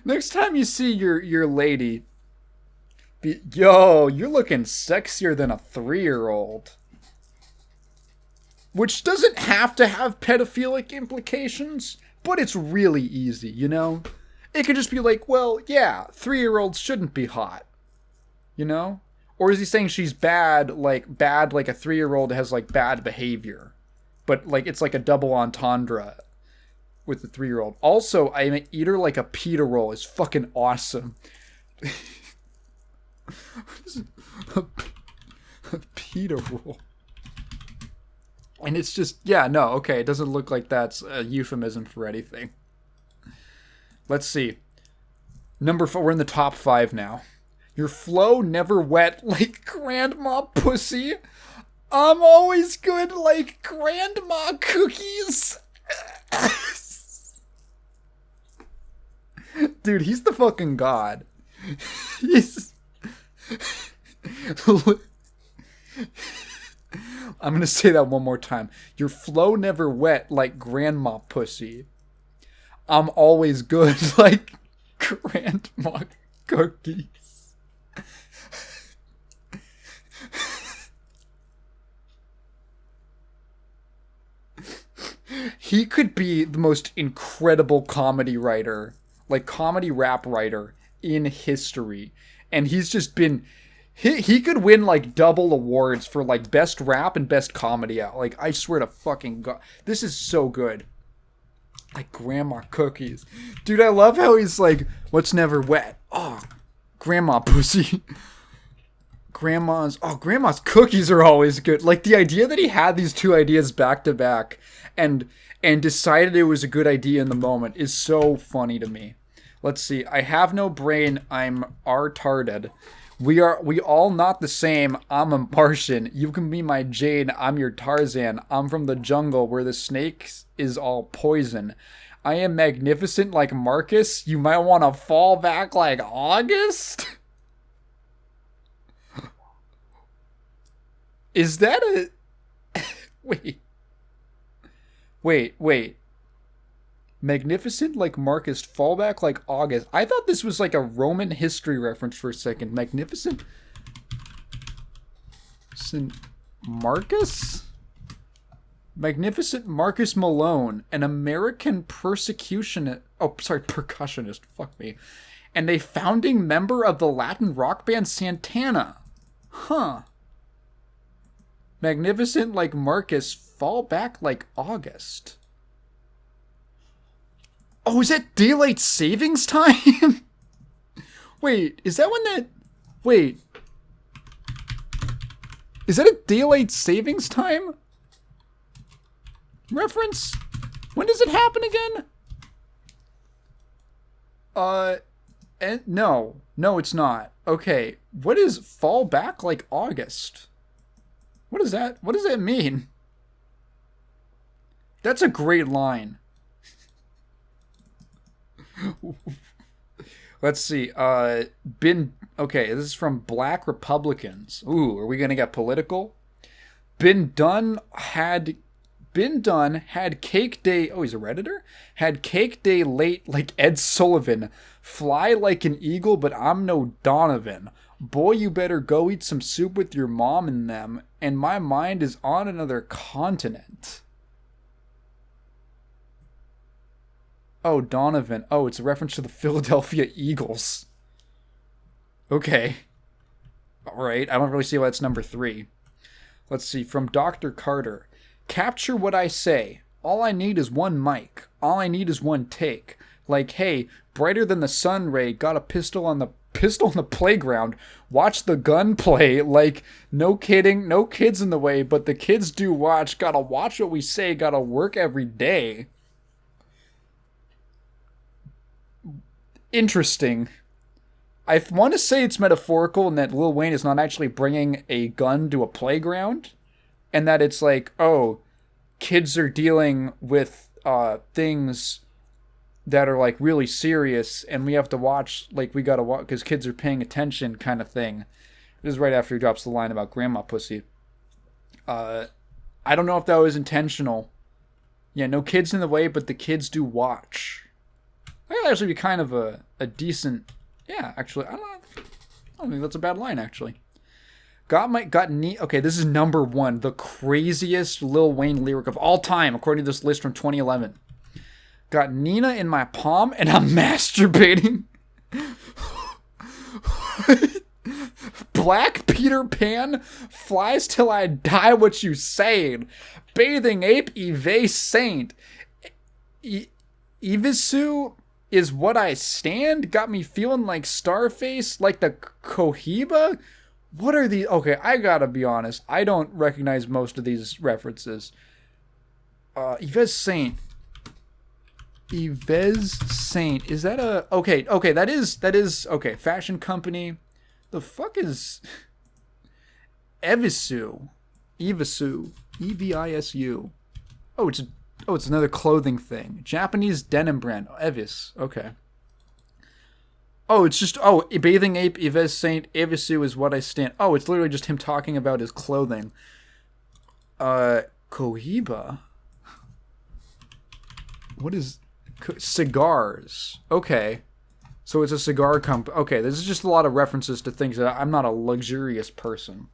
Next time you see your lady, yo, you're looking sexier than a 3-year-old. Which doesn't have to have pedophilic implications, but it's really easy, you know? It could just be like, well, yeah, 3-year-olds shouldn't be hot, you know? Or is he saying she's bad like a 3-year-old has like bad behavior? But like it's like a double entendre with the 3-year-old. Also, I'm an eater like a pita roll is fucking awesome. a pita roll. And it's just, yeah, no, okay, it doesn't look like that's a euphemism for anything. Let's see. Number 4, we're in the top 5 now. Your flow never wet like grandma pussy. I'm always good like grandma cookies. Dude, he's the fucking god. He's... I'm gonna say that one more time. Your flow never wet like grandma pussy. I'm always good like grandma cookies. He could be the most incredible comedy writer, like comedy rap writer in history. And he's just been... He could win like double awards for like best rap and best comedy out. Like, I swear to fucking God. This is so good. Like grandma cookies. Dude, I love how he's like, what's never wet? Oh, grandma pussy. Grandma's cookies are always good. Like the idea that he had these two ideas back to back and decided it was a good idea in the moment is so funny to me. Let's see. I have no brain. I'm retarded. We all not the same. I'm a Martian. You can be my Jane. I'm your Tarzan. I'm from the jungle where the snakes is all poison. I am magnificent like Marcus. You might want to fall back like August. Is that a... Wait. Magnificent like Marcus, fallback like August. I thought this was like a Roman history reference for a second. Magnificent Marcus? Magnificent Marcus Malone, an American percussionist. Fuck me. And a founding member of the Latin rock band Santana. Huh. Magnificent like Marcus, fall back like August. Oh, is that daylight savings time? Wait, is that when that... Wait. Is that a daylight savings time reference? When does it happen again? No, it's not. Okay, what is fall back like August? What is that? What does that mean? That's a great line. Let's see. Okay, this is from Black Republicans. Ooh, are we gonna get political? Bin Dunn had cake day. Oh, he's a Redditor? Had cake day late like Ed Sullivan. Fly like an eagle, but I'm no Donovan. Boy, you better go eat some soup with your mom and them. And my mind is on another continent. Oh, Donovan. Oh, it's a reference to the Philadelphia Eagles. Okay. Alright, I don't really see why that's number 3. Let's see, from Dr. Carter. Capture what I say. All I need is one mic. All I need is one take. Like, hey, brighter than the sun ray, got a pistol on the playground. Watch the gun play. Like, no kidding, no kids in the way, but the kids do watch. Gotta watch what we say, gotta work every day. Interesting. I want to say it's metaphorical and that Lil Wayne is not actually bringing a gun to a playground. And that it's like, oh, kids are dealing with things that are like really serious, and we have to watch, like we gotta watch because kids are paying attention kind of thing. This is right after he drops the line about grandma pussy. I don't know if that was intentional. Yeah, no kids in the way, but the kids do watch. That would actually be kind of a decent... Yeah, actually, I don't think that's a bad line, actually. Okay, this is number one. The craziest Lil Wayne lyric of all time, according to this list from 2011. Got Nina in my palm and I'm masturbating. Black Peter Pan flies till I die, what you saying? Bathing ape, Eve saint. Evisu is what I stand. Got me feeling like Starface, like the Cohiba. What are these? Okay, I gotta be honest. I don't recognize most of these references. Yves Saint. Yves Saint. Is that a... Okay, that is... Okay, fashion company. The fuck is... Evisu. Evisu. Evisu. Oh, it's another clothing thing. Japanese denim brand. Evis. Okay. Oh, it's just... Oh, Bathing Ape, Yves Saint, Evisu is what I stand... Oh, it's literally just him talking about his clothing. Cohiba? What is... Cigars. Okay. So it's a cigar company. Okay, this is just a lot of references to things that I'm not a luxurious person.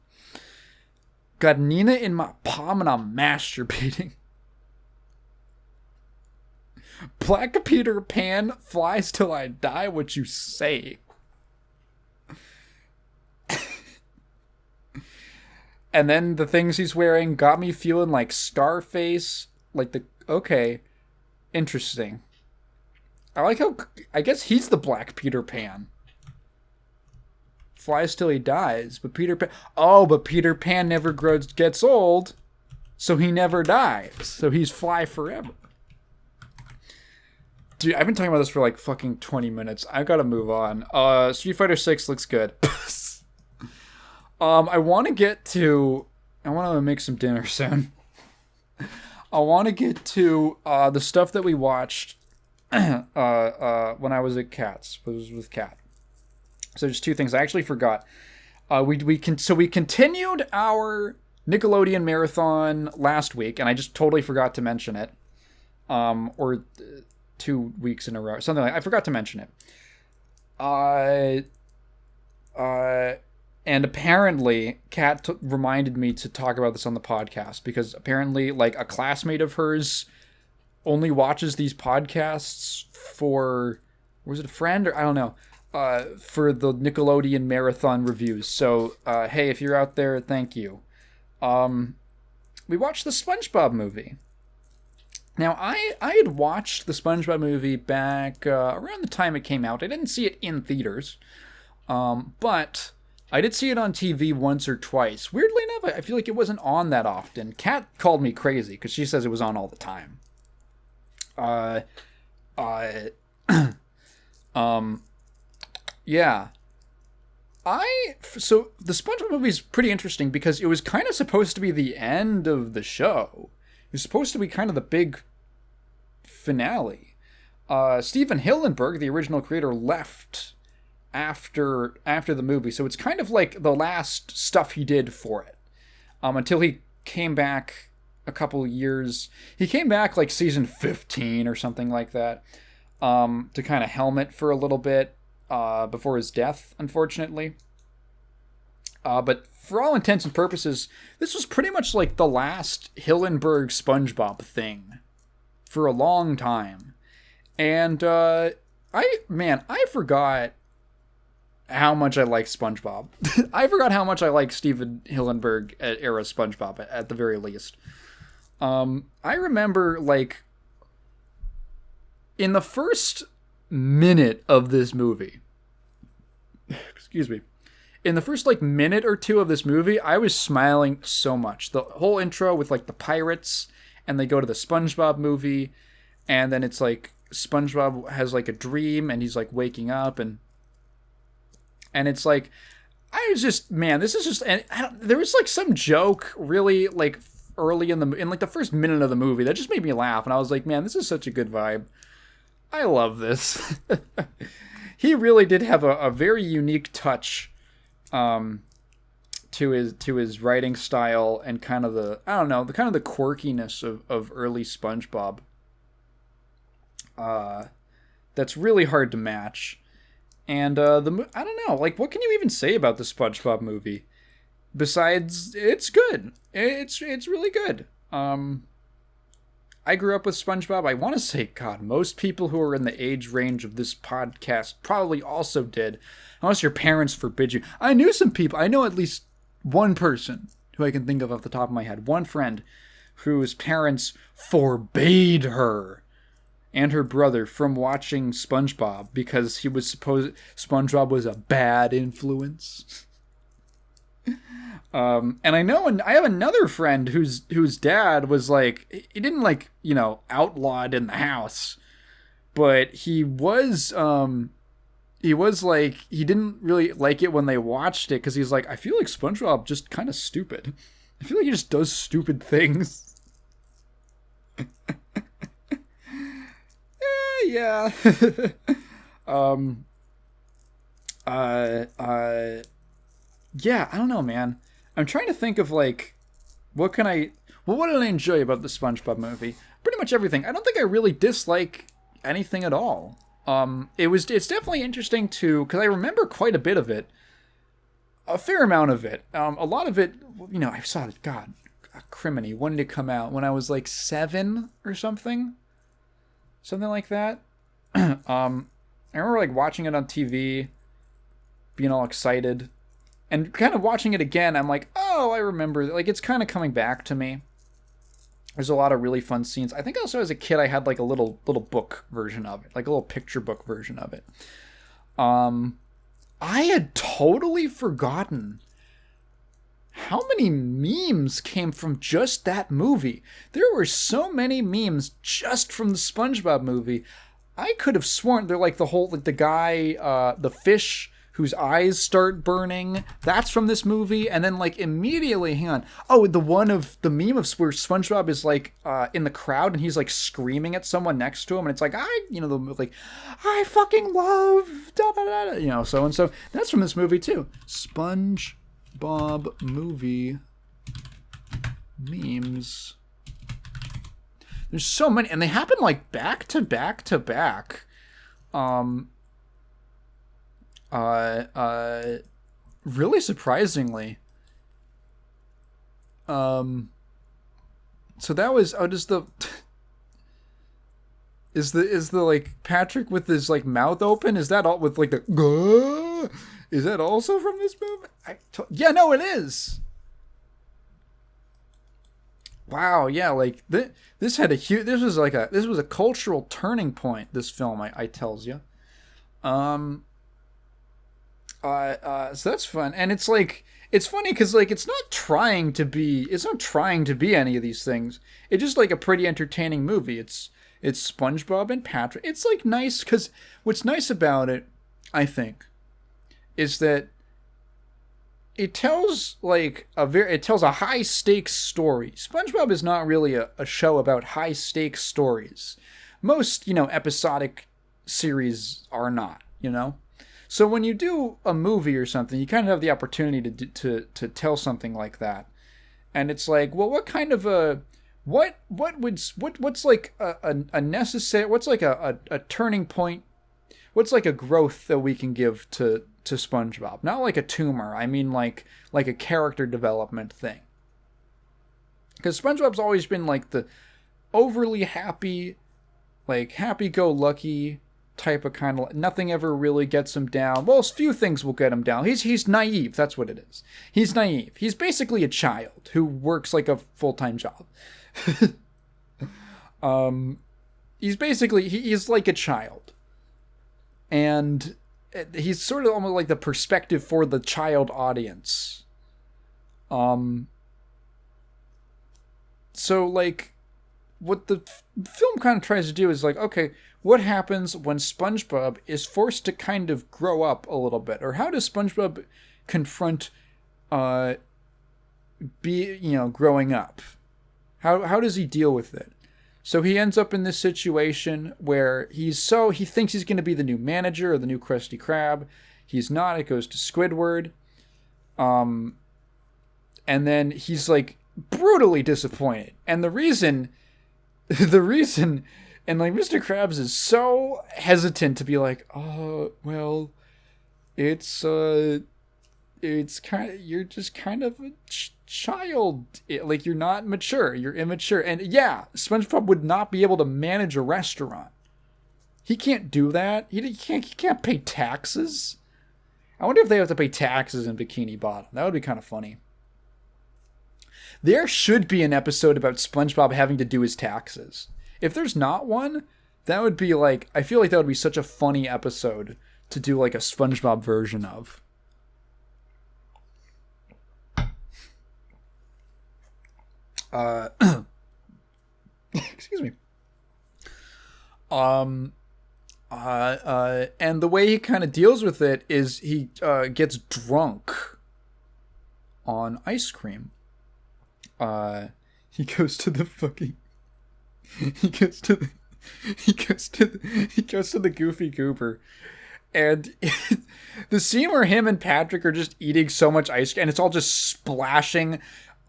Got Nina in my palm and I'm masturbating. Black Peter Pan flies till I die, what you say? And then the things he's wearing got me feeling like Scarface. Like the... Okay. Interesting. I like how... I guess he's the Black Peter Pan. Flies till he dies. But Peter Pan... Oh, but Peter Pan never gets old. So he never dies. So he's fly forever. Dude, I've been talking about this for like fucking 20 minutes. I've got to move on. Street Fighter 6 looks good. I want to get to... I want to make some dinner soon. I want to get to the stuff that we watched when I was at Cat's. Was with Cat. So there's two things. I actually forgot. We continued our Nickelodeon marathon last week, and I just totally forgot to mention it. Or 2 weeks in a row, something like. I forgot to mention it. And apparently, Kat reminded me to talk about this on the podcast because apparently, like, a classmate of hers only watches these podcasts for, was it a friend or I don't know, for the Nickelodeon marathon reviews. So, hey, if you're out there, thank you. We watched the Spongebob movie. Now, I had watched the Spongebob movie back around the time it came out. I didn't see it in theaters, but I did see it on TV once or twice. Weirdly enough, I feel like it wasn't on that often. Kat called me crazy because she says it was on all the time. Yeah. So the SpongeBob movie is pretty interesting because it was kind of supposed to be the end of the show. It was supposed to be kind of the big finale. Steven Hillenburg, the original creator, left after the movie, so it's kind of like the last stuff he did for it. Until he came back a couple years. He came back like season 15 or something like that, to kind of helm it for a little bit before his death, unfortunately. But for all intents and purposes, this was pretty much like the last Hillenburg SpongeBob thing for a long time. And I forgot how much I like SpongeBob. I forgot how much I like Steven Hillenburg era SpongeBob at the very least. I remember, like, in the first minute of this movie, excuse me, in the first, like, minute or two of this movie, I was smiling so much. The whole intro with, like, the pirates, and they go to the Spongebob movie, and then it's, like, SpongeBob has, like, a dream, and he's, like, waking up, and it's, like, I was just, man, this is just, and there was, like, some joke really, like, early in like, the first minute of the movie that just made me laugh, and I was like, man, this is such a good vibe. I love this. He really did have a very unique touch to his writing style and kind of the, I don't know, the kind of the quirkiness of early SpongeBob. That's really hard to match. And I don't know, like, what can you even say about the SpongeBob movie? Besides, it's good. It's really good. I grew up with SpongeBob. I want to say, God, most people who are in the age range of this podcast probably also did, unless your parents forbid you. I knew some people. I know at least one person who I can think of off the top of my head. One friend whose parents forbade her and her brother from watching SpongeBob because he was supposed SpongeBob was a bad influence. And I know, and I have another friend whose dad was like, he didn't like, you know, outlawed in the house, but he was like, he didn't really like it when they watched it because he's like, I feel like SpongeBob just kind of stupid. I feel like he just does stupid things. Yeah. Yeah, I don't know, man. I'm trying to think of, like, what did I enjoy about the SpongeBob movie? Pretty much everything. I don't think I really dislike anything at all. It's definitely interesting because I remember quite a bit of it. A fair amount of it. A lot of it, you know, I saw it, God, criminy. When did it come out? When I was like 7 or something? Something like that. I remember like watching it on TV, being all excited. And kind of watching it again, I'm like, oh, I remember. Like, it's kind of coming back to me. There's a lot of really fun scenes. I think also as a kid, I had like a little book version of it, like a little picture book version of it. I had totally forgotten how many memes came from just that movie. There were so many memes just from the SpongeBob movie. I could have sworn they're like the whole, like the guy, the fish whose eyes start burning. That's from this movie. And then like immediately, hang on. Oh, the meme of where SpongeBob is like in the crowd and he's like screaming at someone next to him. And it's like, I fucking love da da da, you know, so and so. That's from this movie too. SpongeBob movie memes. There's so many, and they happen like back to back to back. Really surprisingly. So that was, is the like Patrick with his like mouth open? Is that all with like the is that also from this movie? Yeah, no, it is. Wow, yeah, like this had a huge, this was a cultural turning point, this film, I tells you. So that's fun. And it's like, it's funny because like it's not trying to be any of these things. It's just like a pretty entertaining movie. It's SpongeBob and Patrick. It's like nice because what's nice about it, I think, is that it tells a high stakes story. SpongeBob is not really a show about high stakes stories. Most, you know, episodic series are not, you know. So when you do a movie or something, you kind of have the opportunity to tell something like that. And it's like, well, what kind of a what's like a necessary, what's like a turning point, what's like a growth that we can give to SpongeBob? Not like a tumor. I mean like a character development thing. Because SpongeBob's always been like the overly happy, like happy-go-lucky type of kind of, nothing ever really gets him down. Well, a few things will get him down. He's naive. That's what it is. He's naive. He's basically a child who works like a full-time job. He's like a child. And he's sort of almost like the perspective for the child audience. So like what the film kind of tries to do is like, okay, what happens when SpongeBob is forced to kind of grow up a little bit? Or how does SpongeBob confront growing up? How does he deal with it? So he ends up in this situation where he thinks he's going to be the new manager or the new Krusty Krab. He's not. It goes to Squidward. And then he's like brutally disappointed. And the reason, and like Mr. Krabs is so hesitant to be like, oh, well, it's kind of, you're just kind of a child. Like, you're not mature, you're immature. And yeah, SpongeBob would not be able to manage a restaurant. He can't do that. He can't pay taxes. I wonder if they have to pay taxes in Bikini Bottom. That would be kind of funny. There should be an episode about SpongeBob having to do his taxes. If there's not one, that would be like, I feel like that would be such a funny episode to do like a SpongeBob version of. Excuse me. And the way he kind of deals with it is he gets drunk on ice cream. He goes to the fucking. He goes to the Goofy Goober, and the scene where him and Patrick are just eating so much ice cream, and it's all just splashing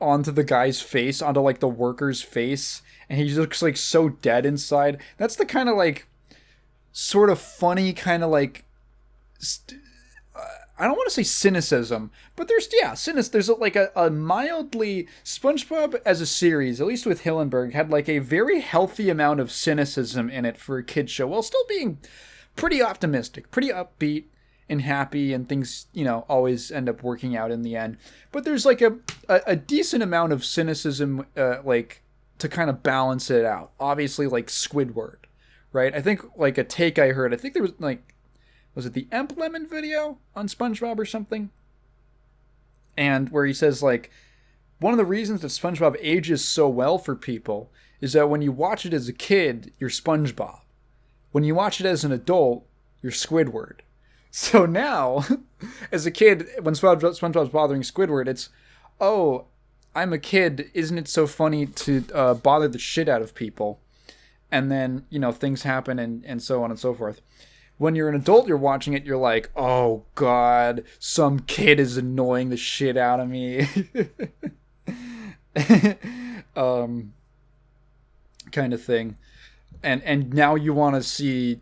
onto the guy's face, onto like the worker's face, and he looks like so dead inside. That's the kind of like sort of funny kind of like I don't want to say cynicism, but there's like a mildly SpongeBob as a series, at least with Hillenburg, had like a very healthy amount of cynicism in it for a kid's show, while still being pretty optimistic, pretty upbeat and happy, and things, you know, always end up working out in the end. But there's like a decent amount of cynicism, like to kind of balance it out. Obviously, like Squidward, right? I think like a take I heard, I think there was like, was it the Emp Lemon video on SpongeBob or something? And where he says, like, one of the reasons that SpongeBob ages so well for people is that when you watch it as a kid, you're SpongeBob. When you watch it as an adult, you're Squidward. So now, as a kid, when SpongeBob's bothering Squidward, it's, oh, I'm a kid, isn't it so funny to bother the shit out of people? And then, you know, things happen and so on and so forth. When you're an adult, you're watching it, you're like, oh, God, some kid is annoying the shit out of me. Kind of thing. And now you want to see,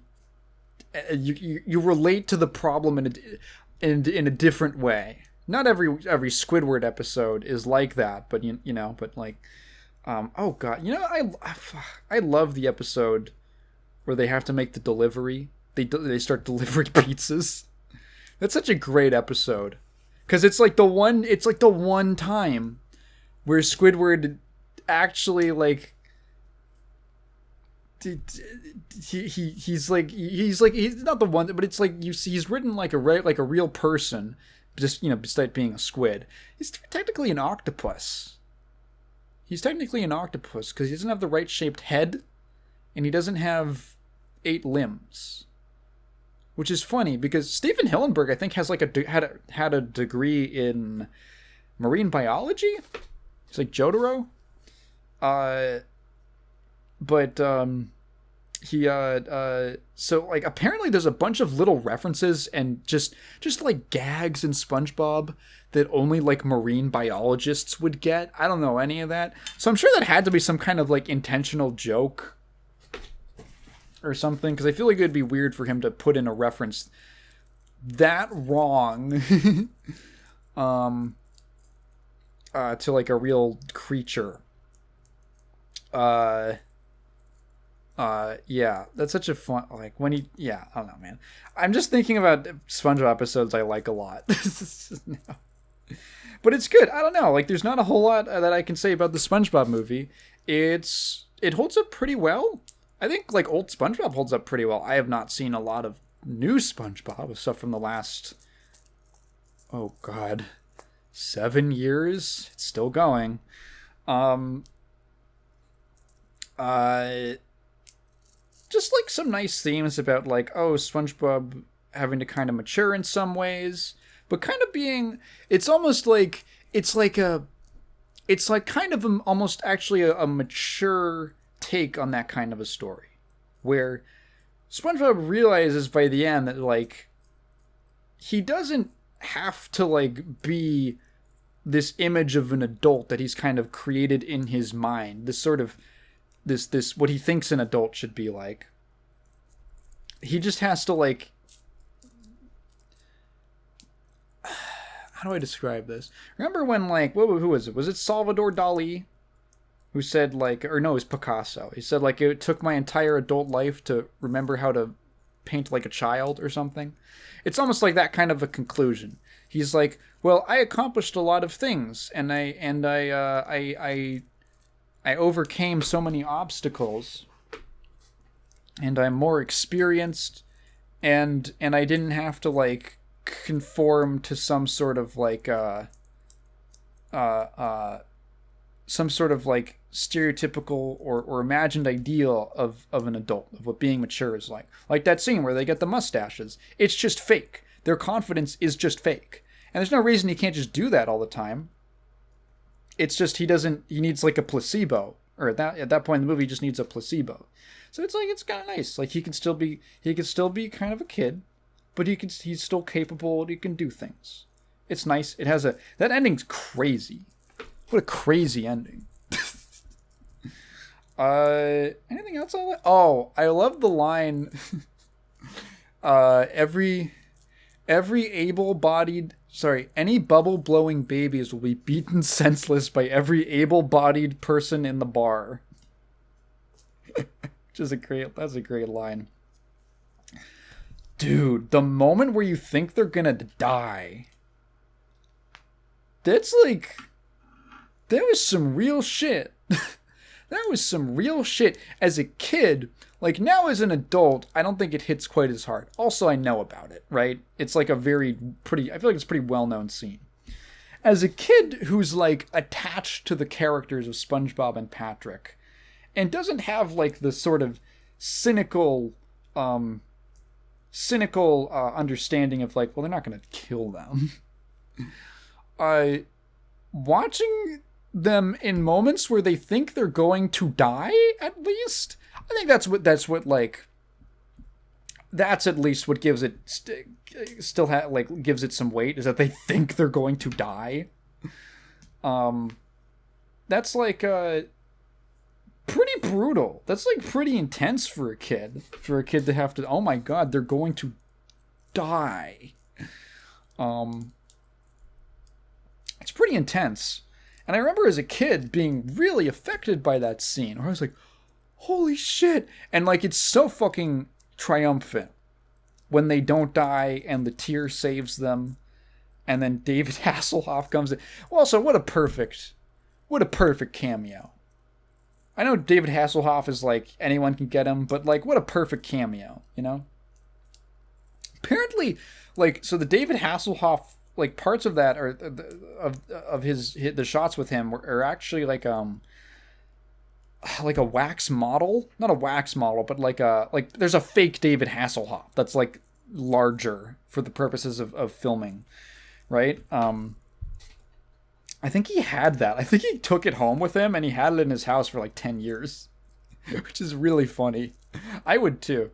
you relate to the problem in a different way. Not every Squidward episode is like that, but you know, but like, oh God, you know, I love the episode where they have to make the delivery. They start delivering pizzas. That's such a great episode, because it's like the one time where Squidward actually like he's not the one, but it's like he's written like a real person, just, you know, besides being a squid. He's technically an octopus. Because he doesn't have the right shaped head, and he doesn't have 8 limbs. Which is funny, because Stephen Hillenburg, I think, has like had a degree in marine biology. It's like Jotaro. So like apparently there's a bunch of little references and just like gags in SpongeBob that only like marine biologists would get. I don't know any of that. So I'm sure that had to be some kind of like intentional joke or something, because I feel like it'd be weird for him to put in a reference that wrong to like a real creature. Yeah, that's such a fun, like when he, yeah, I don't know, man. I'm just thinking about SpongeBob episodes I like a lot. But it's good. I don't know, like there's not a whole lot that I can say about the SpongeBob movie. It holds up pretty well. I think like old SpongeBob holds up pretty well. I have not seen a lot of new SpongeBob, stuff from the last, oh God, 7 years. It's still going. Just like some nice themes about like, oh, SpongeBob having to kind of mature in some ways, but kind of being, it's almost like, it's like kind of almost actually a mature take on that kind of a story, where SpongeBob realizes by the end that, like, he doesn't have to, like, be this image of an adult that he's kind of created in his mind. This sort of, this what he thinks an adult should be like. He just has to, like, how do I describe this? Remember when, like, who was it? Was it Salvador Dali who said, like, or no, it was Picasso. He said, like, it took my entire adult life to remember how to paint like a child or something. It's almost like that kind of a conclusion. He's like, well, I accomplished a lot of things, and I overcame so many obstacles, and I'm more experienced, and I didn't have to, like, conform to some sort of, like, some sort of, like, stereotypical or imagined ideal of an adult, of what being mature is like. Like that scene where they get the mustaches. It's just fake. Their confidence is just fake. And there's no reason he can't just do that all the time. It's just he needs, like, a placebo. Or at that point in the movie, he just needs a placebo. So it's, like, it's kind of nice. Like, he can still be kind of a kid, but he's still capable, he can do things. It's nice. It has that ending's crazy. What a crazy ending. Anything else I like? Oh, I love the line, any bubble-blowing babies will be beaten senseless by every able-bodied person in the bar. That's a great line. Dude, the moment where you think they're gonna die, that's like, that was some real shit. That was some real shit. As a kid, like, now as an adult, I don't think it hits quite as hard. Also, I know about it, right? It's like I feel like it's a pretty well-known scene. As a kid who's, like, attached to the characters of SpongeBob and Patrick, and doesn't have, like, the sort of cynical understanding of, like, well, they're not gonna kill them. Watching them in moments where they think they're going to die, at least, I think that's at least what gives it gives it some weight, is that they think they're going to die. That's, like, pretty brutal. That's, like, pretty intense for a kid to have to, oh my god, they're going to die. It's pretty intense. And I remember as a kid being really affected by that scene, where I was like, holy shit. And, like, it's so fucking triumphant when they don't die and the tear saves them. And then David Hasselhoff comes in. Well, also, what a perfect cameo. I know David Hasselhoff is, like, anyone can get him, but, like, what a perfect cameo, you know? Apparently, like, so the David Hasselhoff, like, parts of that are of the shots with him are actually like a wax model, not a wax model, but like there's a fake David Hasselhoff that's, like, larger for the purposes of filming, right? I think he had that. I think he took it home with him and he had it in his house for like 10 years, which is really funny. I would too.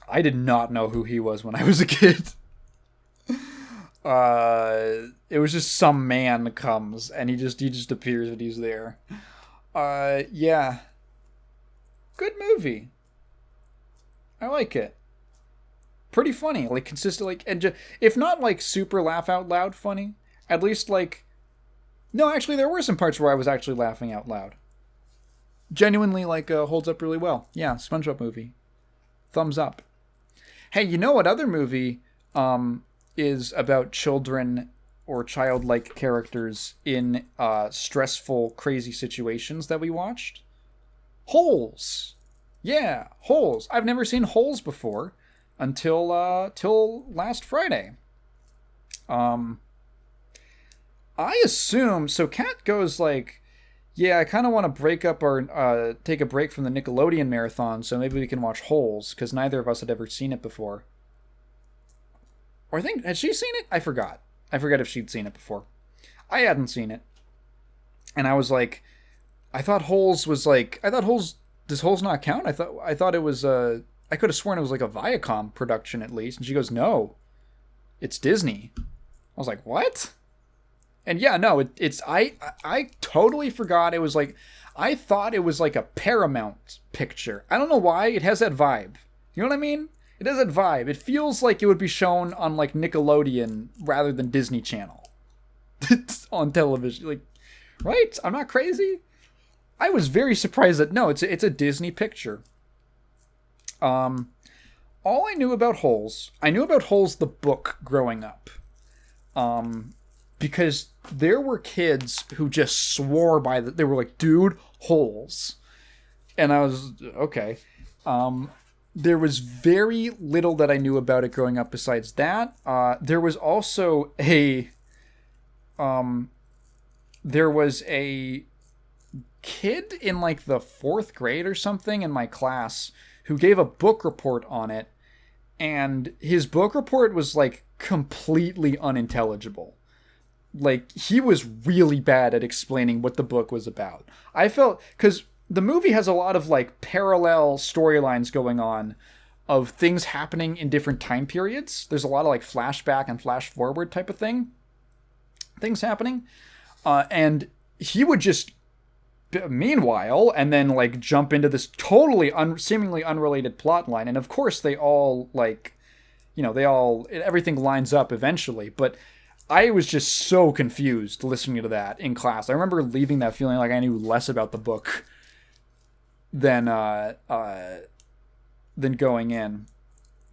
I did not know who he was when I was a kid. It was just some man comes and he just appears and he's there. Yeah. Good movie. I like it. Pretty funny, like, consistent, like, and if not, like, super laugh out loud funny, at least, like, no, actually, there were some parts where I was actually laughing out loud. Genuinely, like, holds up really well. Yeah, SpongeBob movie. Thumbs up. Hey, you know what other movie is about children or childlike characters in stressful, crazy situations that we watched? Holes. Yeah, Holes. I've never seen Holes before until till last Friday. I assume, so Kat goes like, yeah, I kind of want to break up our, take a break from the Nickelodeon marathon, so maybe we can watch Holes, because neither of us had ever seen it before. Or I think, had she seen it? I forgot if she'd seen it before. I hadn't seen it. And I was like, I thought Holes was like, I thought Holes, does Holes not count? I thought it was, I could have sworn it was like a Viacom production at least. And she goes, no, it's Disney. I was like, what? And yeah, no, I totally forgot it was like, I thought it was like a Paramount picture. I don't know why. It has that vibe. You know what I mean? It has that vibe. It feels like it would be shown on like Nickelodeon rather than Disney Channel on television. Like, right? I'm not crazy. I was very surprised that no, it's a Disney picture. All I knew about Holes, I knew about Holes the book growing up. Because there were kids who just swore by they were like, dude, Holes. And I was, okay. There was very little that I knew about it growing up besides that. There was also there was a kid in like the 4th grade or something in my class who gave a book report on it. And his book report was like completely unintelligible. Like, he was really bad at explaining what the book was about. I felt, because the movie has a lot of, like, parallel storylines going on of things happening in different time periods. There's a lot of, like, flashback and flash forward type of things happening. And he would just, meanwhile, and then, like, jump into this totally seemingly unrelated plot line. And, of course, they all, like, you know, everything lines up eventually. But I was just so confused listening to that in class. I remember leaving that feeling like I knew less about the book than going in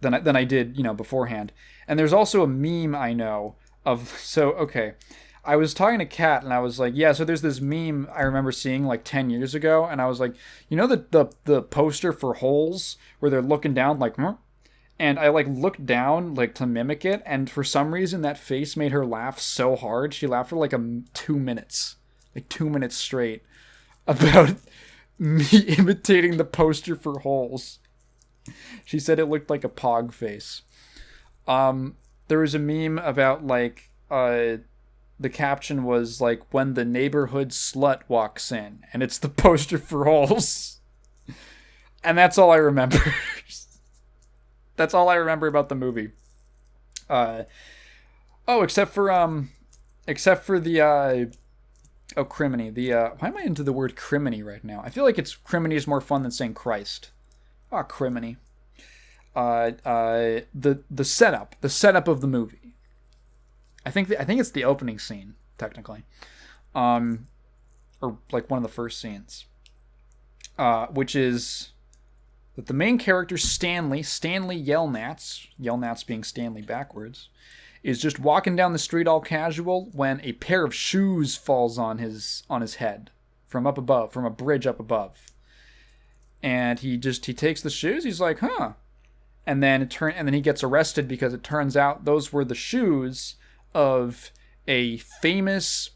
than I did, you know, beforehand. And there's also a meme I know of. So okay, I was talking to Kat and I was like, yeah. So there's this meme I remember seeing like 10 years ago, and I was like, you know, the poster for Holes where they're looking down like. Huh? And I, like, looked down, like, to mimic it, and for some reason that face made her laugh so hard. She laughed for, like, 2 minutes. Like, 2 minutes straight. About me imitating the poster for Holes. She said it looked like a pog face. There was a meme about, like, the caption was, like, when the neighborhood slut walks in. And it's the poster for Holes. And that's all I remember. That's all I remember about the movie. Except for the criminy. Why am I into the word criminy right now? I feel like criminy is more fun than saying Christ. Criminy. The setup of the movie. I think it's the opening scene technically, or like one of the first scenes, which is that the main character, Stanley Yelnats being Stanley backwards, is just walking down the street all casual when a pair of shoes falls on his head from up above, from a bridge up above. And he takes the shoes, he's like, huh. And then he gets arrested because it turns out those were the shoes of a famous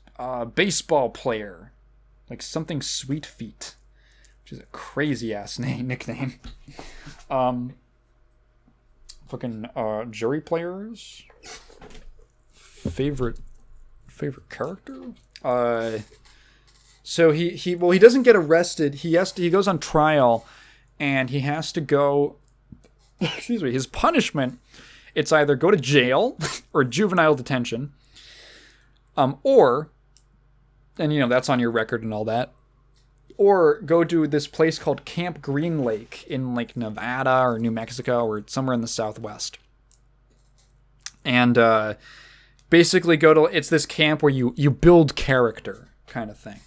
baseball player. Like something Sweet Feet. Which is a crazy-ass nickname. Fucking jury players. Favorite character? So he doesn't get arrested. He goes on trial, and he has to go... excuse me. His punishment, it's either go to jail or juvenile detention. Or... and, you know, that's on your record and all that. Or go to this place called Camp Green Lake in like Nevada or New Mexico or somewhere in the Southwest. And basically it's this camp where you build character kind of thing.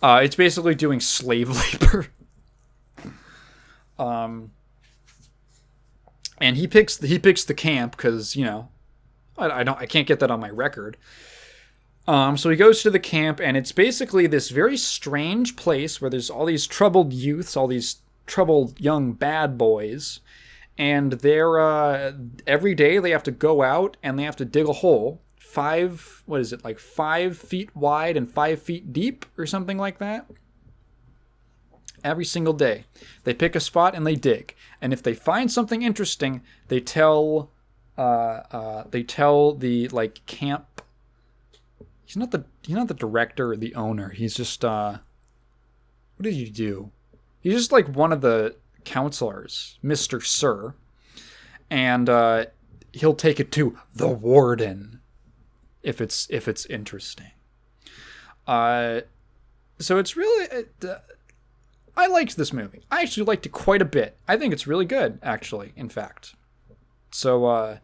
It's basically doing slave labor. And he picks the camp because, you know, I can't get that on my record. So he goes to the camp, and it's basically this very strange place where there's all these troubled youths, all these troubled young bad boys, and they're every day they have to go out and they have to dig a hole 5 feet wide and 5 feet deep or something like that. Every single day, they pick a spot and they dig, and if they find something interesting, they tell the like camp he's not the director or the owner. He's just what did he do? He's just like one of the counselors, Mr. Sir, and he'll take it to the warden if it's interesting. So it's really I liked this movie. I actually liked it quite a bit. I think it's really good, actually, in fact. So I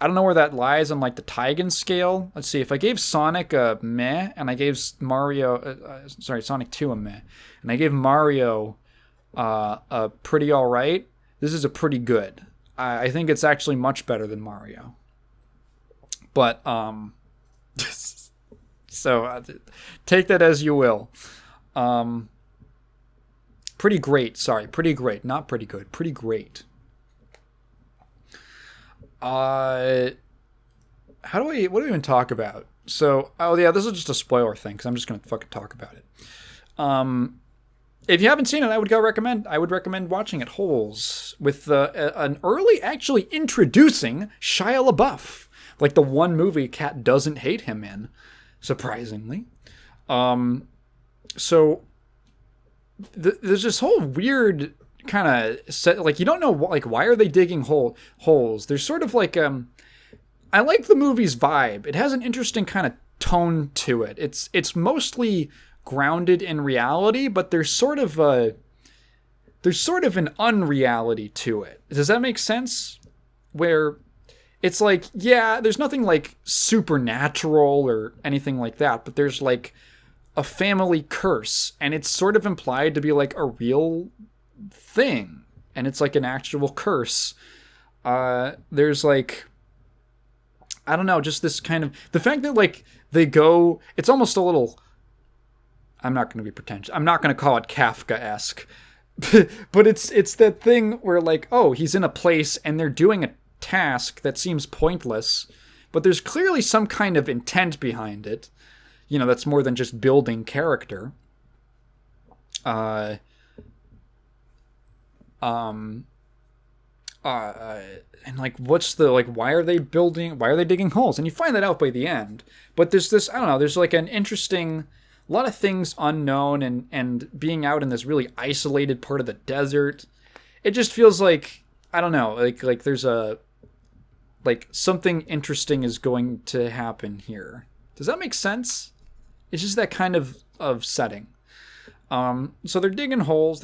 don't know where that lies on like the Teigen scale. Let's see. If I gave Sonic a meh, and I gave Sonic 2 a meh, and I gave Mario a pretty all right, this is a pretty good. I think it's actually much better than Mario. But so take that as you will. Pretty great. Sorry, pretty great. Not pretty good. Pretty great. What do we even talk about? So, oh yeah, this is just a spoiler thing because I'm just gonna fucking talk about it. If you haven't seen it, I would recommend watching it. Holes with an early, actually introducing Shia LaBeouf, like the one movie Kat doesn't hate him in, surprisingly. So there's this whole weird kind of set, like you don't know like why are they digging holes. There's sort of like I like the movie's vibe. It has an interesting kind of tone to it. It's mostly grounded in reality, but there's sort of an unreality to it. Does that make sense? Where it's like, yeah, there's nothing like supernatural or anything like that, but there's like a family curse, and it's sort of implied to be like a real thing, and it's like an actual curse. There's like, I don't know, just this kind of, the fact that like they go, it's almost a little, I'm not going to be pretentious, I'm not going to call it Kafka-esque, but it's that thing where like, oh, he's in a place and they're doing a task that seems pointless, but there's clearly some kind of intent behind it. You know, that's more than just building character. And like, what's the, like, why are they digging holes? And you find that out by the end. But there's this, I don't know, there's like an interesting, a lot of things unknown, and being out in this really isolated part of the desert. It just feels like, I don't know, like there's a, like something interesting is going to happen here. Does that make sense? It's just that kind of setting. So they're digging holes,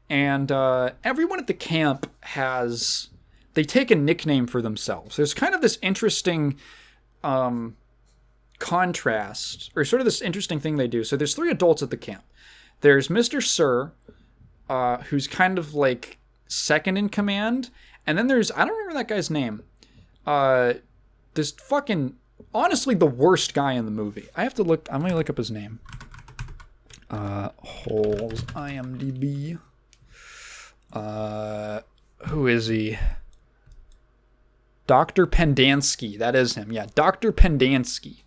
and everyone at the camp they take a nickname for themselves. There's kind of this interesting contrast, or sort of this interesting thing they do. So there's 3 adults at the camp. There's Mr. Sir, who's kind of like second in command, and then there's, I don't remember that guy's name. This fucking, honestly, the worst guy in the movie. I'm gonna look up his name. Holes IMDb. Who is he? Dr. Pendansky. That is him. Yeah, Dr. Pendansky.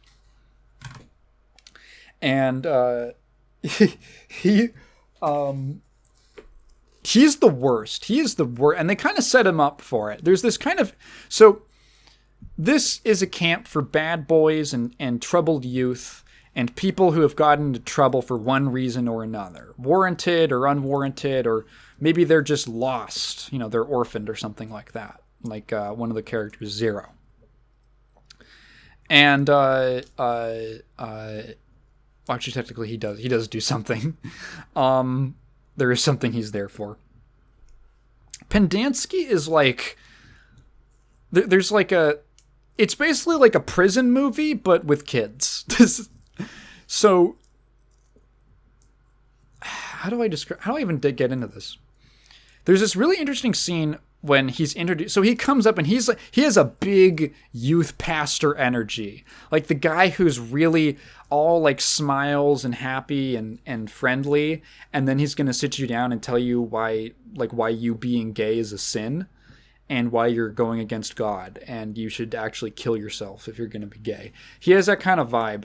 And he's the worst. He is the worst, and they kind of set him up for it. There's this kind of, so this is a camp for bad boys and troubled youth and people who have gotten into trouble for one reason or another, warranted or unwarranted, or maybe they're just lost. You know, they're orphaned or something like that. Like one of the characters, Zero. And actually, technically, he does do something. There is something he's there for. Pendansky is like, there's like it's basically like a prison movie, but with kids. So, how do I even get into this? There's this really interesting scene when he's introduced. So he comes up and he has a big youth pastor energy. Like the guy who's really all like smiles and happy and friendly. And then he's going to sit you down and tell you why you being gay is a sin and why you're going against God and you should actually kill yourself if you're going to be gay. He has that kind of vibe.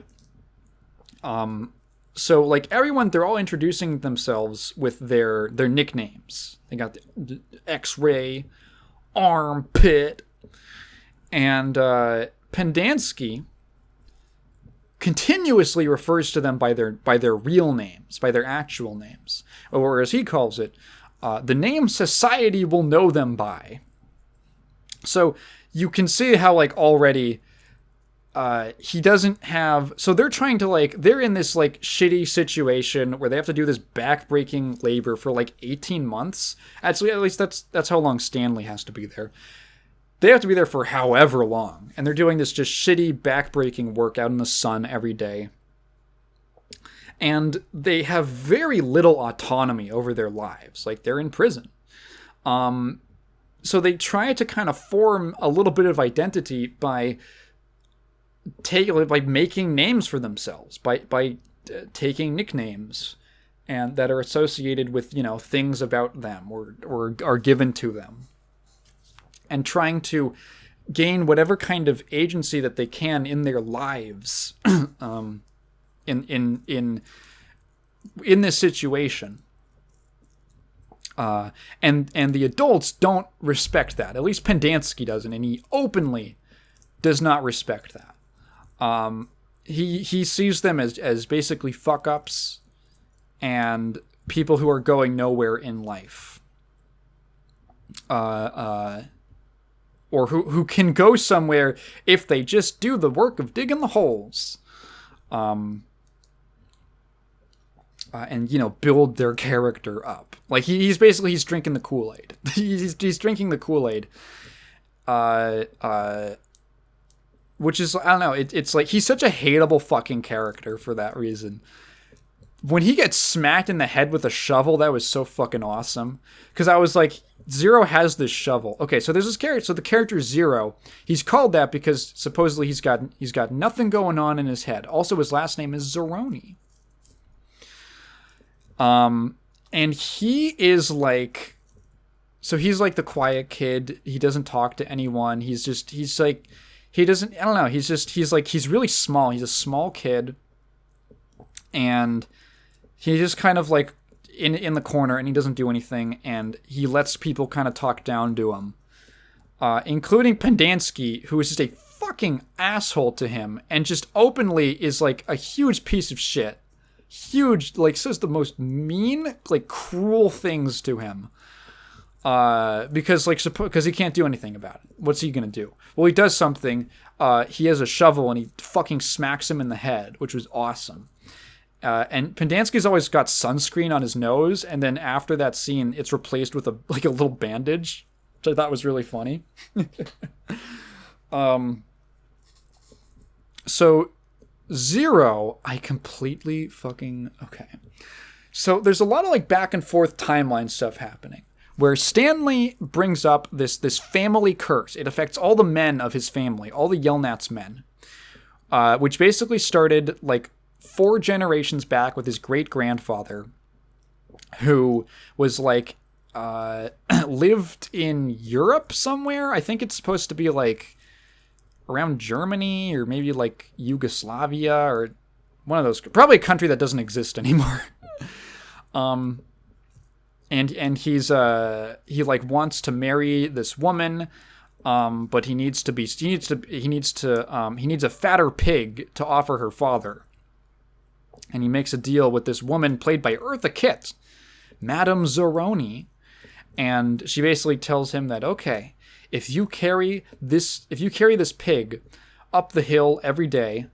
So like everyone, they're all introducing themselves with their nicknames. They got the X-ray, armpit, and Pendansky continuously refers to them by their real names, by their actual names, or as he calls it, the name society will know them by. So you can see how like already he doesn't have. So they're trying to like they're in this like shitty situation where they have to do this backbreaking labor for like 18 months. Actually, at least that's how long Stanley has to be there. They have to be there for however long, and they're doing this just shitty backbreaking work out in the sun every day. And they have very little autonomy over their lives. Like, they're in prison. So they try to kind of form a little bit of identity by making names for themselves, by taking nicknames and that are associated with, you know, things about them or are given to them, and trying to gain whatever kind of agency that they can in their lives, in this situation. And the adults don't respect that. At least Pendanski doesn't, and he openly does not respect that. He sees them as basically fuck-ups and people who are going nowhere in life. Or who can go somewhere if they just do the work of digging the holes. And, you know, build their character up. Like, he's drinking the Kool-Aid. he's drinking the Kool-Aid. Which is, I don't know, it's like, he's such a hateable fucking character for that reason. When he gets smacked in the head with a shovel, that was so fucking awesome. Because I was like, Zero has this shovel. Okay, so there's this character. So the character Zero, he's called that because supposedly he's got nothing going on in his head. Also, his last name is Zeroni. And he is like, so he's like the quiet kid. He doesn't talk to anyone. He's like, he doesn't, I don't know. He's really small. He's a small kid. And he just kind of like in the corner, and he doesn't do anything, and he lets people kind of talk down to him, including Pendanski, who is just a fucking asshole to him, and just openly is like a huge piece of shit. Huge, like, says the most mean, like, cruel things to him. Because he can't do anything about it. What's he gonna do? Well, he does something. He has a shovel, and he fucking smacks him in the head, which was awesome. And Pendanski's always got sunscreen on his nose, and then after that scene, it's replaced with a little bandage, which I thought was really funny. So Zero, I completely fucking okay. So there's a lot of like back and forth timeline stuff happening, where Stanley brings up this family curse. It affects all the men of his family, all the Yelnats men, which basically started like 4 generations back with his great-grandfather, who was like lived in Europe somewhere. I think it's supposed to be like around Germany or maybe like Yugoslavia or one of those, probably a country that doesn't exist anymore. And he's he like wants to marry this woman, but he needs a fatter pig to offer her father. And he makes a deal with this woman played by Eartha Kitt, Madame Zeroni, and she basically tells him that, okay, if you carry this pig up the hill every day,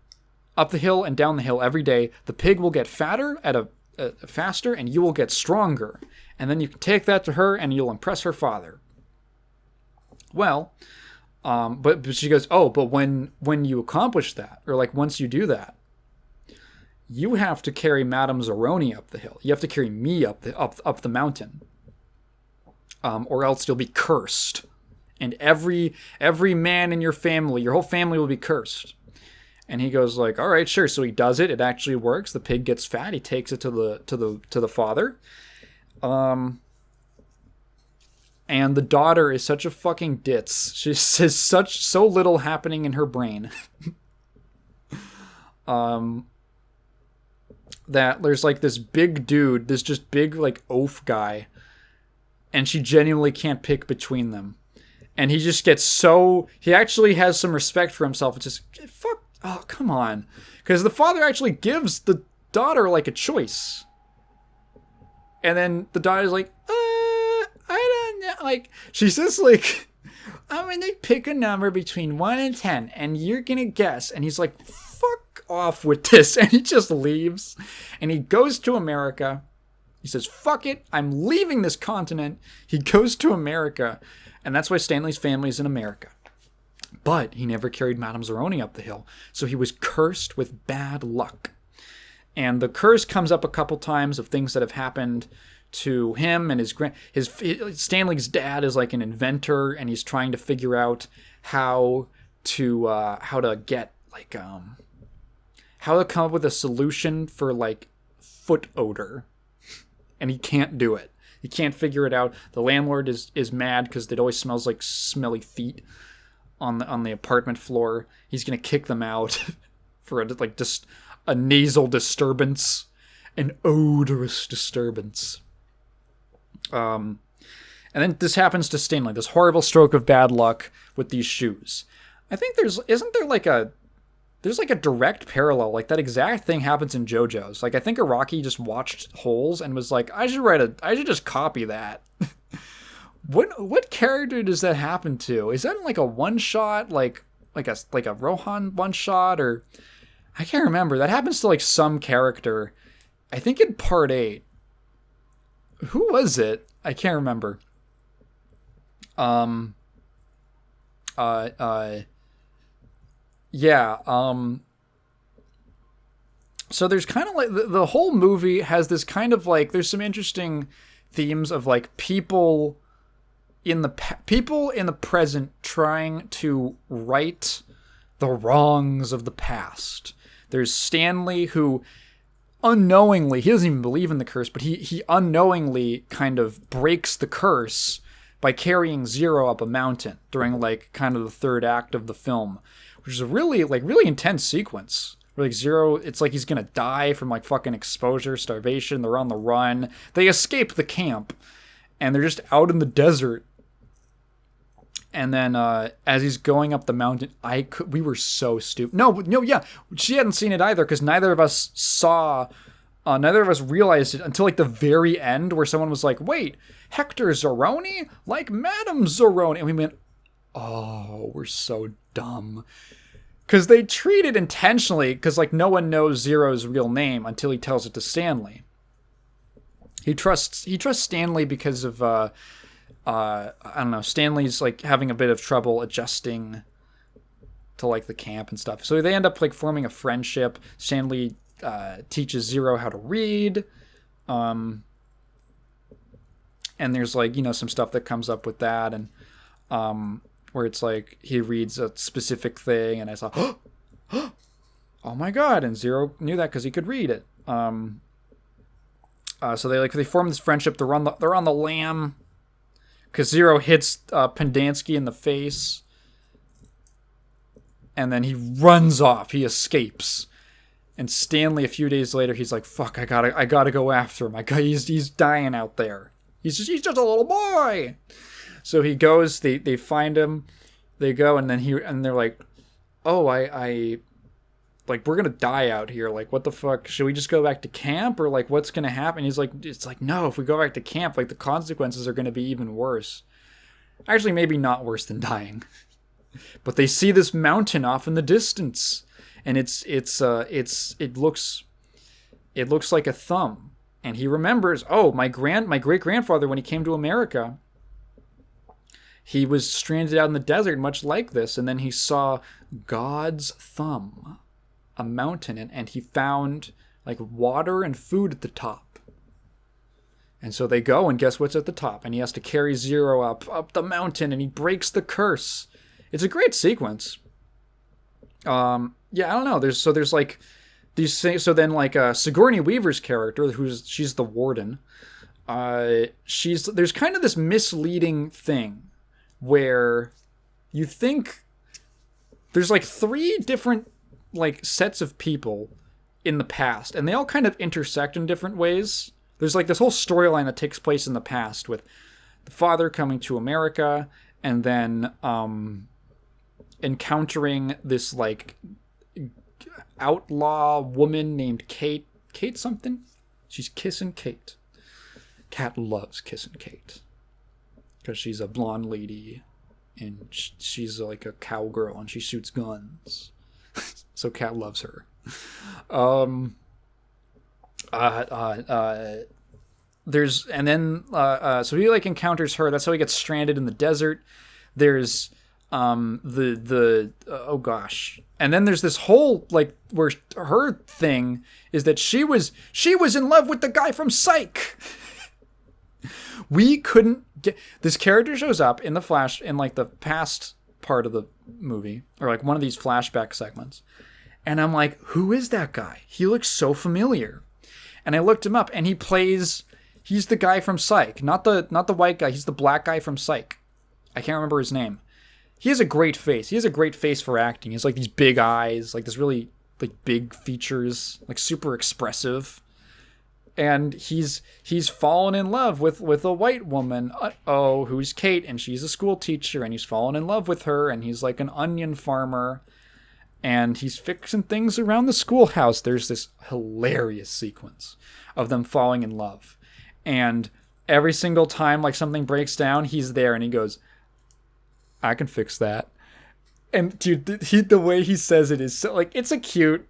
up the hill and down the hill every day, the pig will get fatter faster, and you will get stronger. And then you can take that to her, and you'll impress her father. Well, but she goes, oh, but when you accomplish that, or like once you do that, you have to carry Madame Zeroni up the hill. You have to carry me up the mountain, or else you'll be cursed, and every man in your family, your whole family, will be cursed. And he goes like, all right, sure. So he does it. It actually works. The pig gets fat. He takes it to the father. And the daughter is such a fucking ditz. She says so little happening in her brain. That there's like this big dude, this just big like oaf guy, and she genuinely can't pick between them. And he just gets he actually has some respect for himself. It's just, fuck, Oh, come on. Because the father actually gives the daughter, like, a choice. And then the daughter's like, I don't know. Like, she says, like, I'm going to pick a number between 1 and 10, and you're going to guess. And he's like, fuck off with this. And he just leaves. And he goes to America. He says, fuck it. I'm leaving this continent. He goes to America. And that's why Stanley's family is in America. But he never carried Madame Zeroni up the hill. So he was cursed with bad luck. And the curse comes up a couple times of things that have happened to him and his Stanley's dad is like an inventor, and he's trying to figure out how to get like how to come up with a solution for like foot odor, and he can't do it. He can't figure it out. The landlord is mad because it always smells like smelly feet on the apartment floor. He's gonna kick them out for a nasal disturbance, an odorous disturbance. And then this happens to Stanley, this horrible stroke of bad luck with these shoes. I think there's like a direct parallel, like that exact thing happens in JoJo's. Like I think Araki just watched Holes and was like, I should just copy that. What character does that happen to? Is that like a one shot, like a Rohan one shot, or I can't remember. That happens to like some character. I think in part 8. Who was it? I can't remember. Yeah. So there's kind of like the whole movie has this kind of like, there's some interesting themes of like people in the present trying to right the wrongs of the past. There's Stanley, who unknowingly, he doesn't even believe in the curse, but he unknowingly kind of breaks the curse by carrying Zero up a mountain during like kind of the third act of the film, which is a really intense sequence. Where like Zero, it's like he's gonna die from like fucking exposure, starvation. They're on the run. They escape the camp, and they're just out in the desert. And then as he's going up the mountain, we were so stupid. No, yeah, she hadn't seen it either because neither of us realized it until like the very end, where someone was like, "Wait, Hector Zeroni, like Madame Zeroni," and we went, "Oh, we're so dumb." Because they treat it intentionally, because like no one knows Zero's real name until he tells it to Stanley. He trusts Stanley because of I don't know, Stanley's like having a bit of trouble adjusting to like the camp and stuff. So they end up like forming a friendship. Stanley teaches Zero how to read. And there's like, you know, some stuff that comes up with that, and where it's like he reads a specific thing and I thought, oh my god, and Zero knew that because he could read it. So they form this friendship. They're on the lam. Because Zero hits Pendansky in the face. And then he runs off. He escapes. And Stanley, a few days later, he's like, fuck, I gotta go after him. He's dying out there. He's just a little boy. So he goes, they find him, they go, and then they're like, oh, like, we're gonna die out here. Like, what the fuck? Should we just go back to camp, or like, what's gonna happen? He's like, it's like, no, if we go back to camp, like, the consequences are gonna be even worse. Actually, maybe not worse than dying. But they see this mountain off in the distance, and it looks like a thumb. And he remembers, oh, my great grandfather, when he came to America, he was stranded out in the desert, much like this, and then he saw God's thumb. A mountain, and he found like water and food at the top. And so they go, and guess what's at the top? And he has to carry Zero up the mountain, and he breaks the curse. It's a great sequence. Yeah, I don't know. There's like these things. So then like Sigourney Weaver's character, she's the warden. There's kind of this misleading thing where you think there's like 3 different like sets of people in the past, and they all kind of intersect in different ways. There's like this whole storyline that takes place in the past with the father coming to America, and then encountering this like outlaw woman named Kate. Kate something? She's kissing Kate. Kat loves kissing Kate. Because she's a blonde lady. And she's like a cowgirl and she shoots guns. So Kat loves her. There's, and then, so he like encounters her. That's how he gets stranded in the desert. There's, oh gosh. And then there's this whole, like, where her thing is that she was in love with the guy from Psych. We couldn't get, this character shows up in like the past part of the movie, or like one of these flashback segments. And I'm like, who is that guy? He looks so familiar. And I looked him up, and he's the guy from Psych. Not the white guy, he's the black guy from Psych. I can't remember his name. He has a great face. He has a great face for acting. He has like these big eyes, like this really like big features, like super expressive. And he's fallen in love with a white woman, who's Kate, and she's a school teacher, and he's fallen in love with her, and he's like an onion farmer, and he's fixing things around the schoolhouse. There's this hilarious sequence of them falling in love, and every single time like something breaks down, he's there, and he goes, I can fix that. And dude, the way he says it is so, like, it's a cute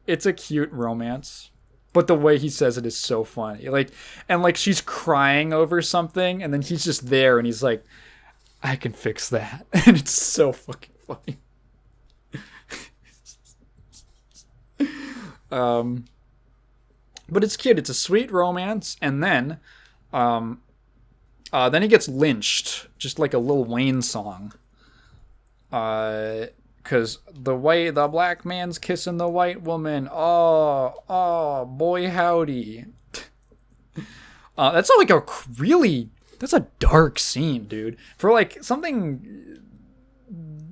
romance. But the way he says it is so funny. Like, and like she's crying over something, and then he's just there, and he's like, I can fix that. And it's so fucking funny. But it's cute. It's a sweet romance, and then he gets lynched, just like a Lil Wayne song. Because the black man's kissing the white woman. Oh, boy howdy. That's like that's a dark scene, dude. For like something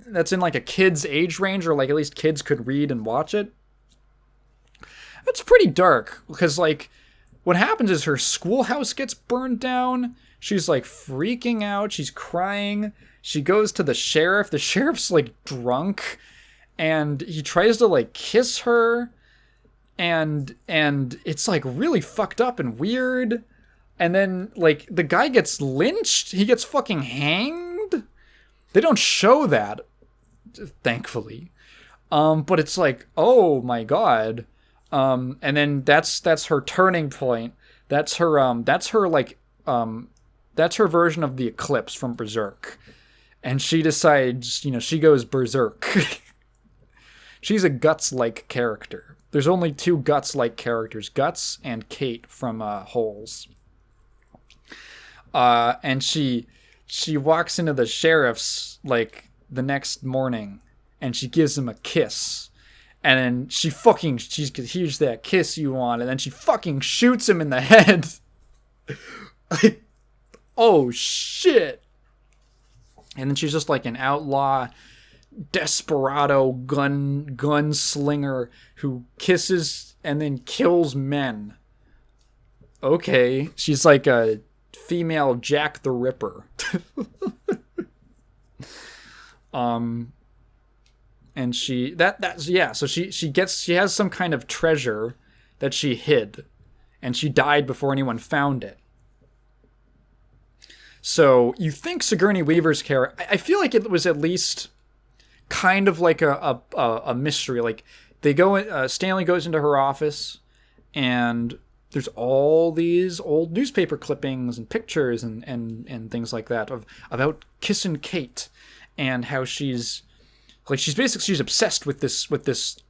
that's in like a kid's age range, or like at least kids could read and watch it. That's pretty dark, because like what happens is her schoolhouse gets burned down. She's like freaking out. She's crying. She goes to the sheriff. The sheriff's like drunk, and he tries to like kiss her, and it's like really fucked up and weird. And then like the guy gets lynched. He gets fucking hanged. They don't show that, thankfully. But it's like, oh my god. And then that's her turning point. That's her version of the eclipse from Berserk. And she decides, she goes berserk. She's a Guts-like character. There's only two Guts-like characters, Guts and Kate from Holes. And she walks into the sheriff's, like, the next morning, and she gives him a kiss. And then here's that kiss you want, and then she fucking shoots him in the head. Like, oh, shit. And then she's just like an outlaw, desperado gunslinger who kisses and then kills men. Okay, she's like a female Jack the Ripper. And she so she has some kind of treasure that she hid, and she died before anyone found it. So you think Sigourney Weaver's character, I feel like it was at least kind of like a mystery. Like they go, Stanley goes into her office, and there's all these old newspaper clippings and pictures and things like that about kissing Kate, and how she's obsessed with this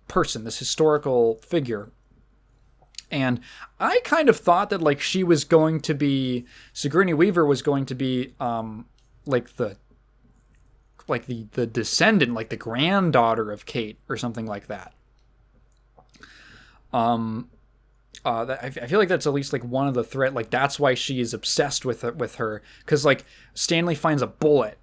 person, this historical figure. And I kind of thought that like Sigourney Weaver was going to be like the descendant, like the granddaughter of Kate or something like that. I feel like that's at least like one of the threat. Like that's why she is obsessed with her, because like Stanley finds a bullet.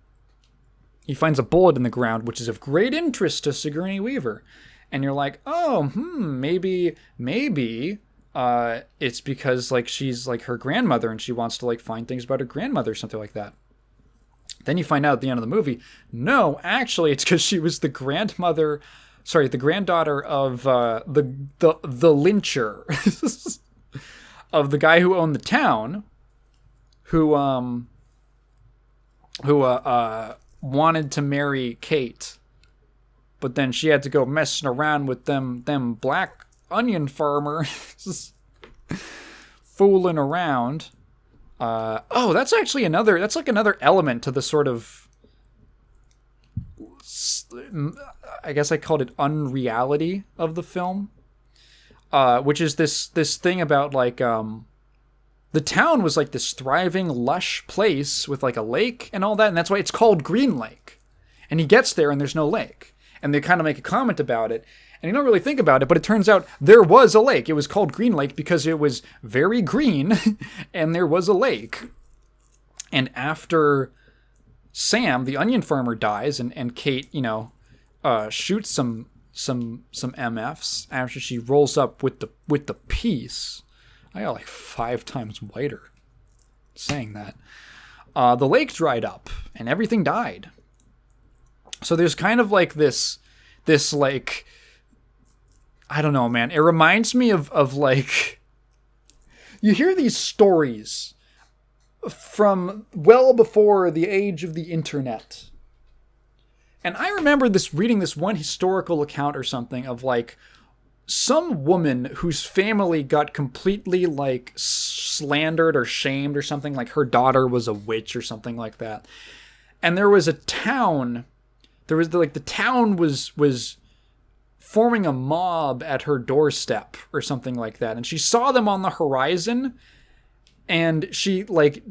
He finds a bullet in the ground, which is of great interest to Sigourney Weaver, and you're like, oh, maybe it's because like she's like her grandmother and she wants to like find things about her grandmother or something like that. Then you find out at the end of the movie, no, actually it's because she was the grandmother sorry, the granddaughter of the lyncher of the guy who owned the town, who wanted to marry Kate, but then she had to go messing around with them black onion farmers fooling around. That's actually another element to the sort of, I guess I called it unreality of the film, which is this thing about like the town was like this thriving, lush place with like a lake and all that, and that's why it's called Green Lake. And he gets there and there's no lake, and they kind of make a comment about it, and you don't really think about it, but it turns out there was a lake. It was called Green Lake because it was very green, and there was a lake. And after Sam, the onion farmer, dies, and Kate, shoots some MFs after she rolls up with the piece. I got like 5 times whiter saying that. The lake dried up and everything died. So there's kind of like this like, I don't know, man. It reminds me of like, you hear these stories from well before the age of the internet. And I remember reading this one historical account or something of like some woman whose family got completely like slandered or shamed or something, like her daughter was a witch or something like that. And there was a town, the town was forming a mob at her doorstep or something like that. And she saw them on the horizon, and she like,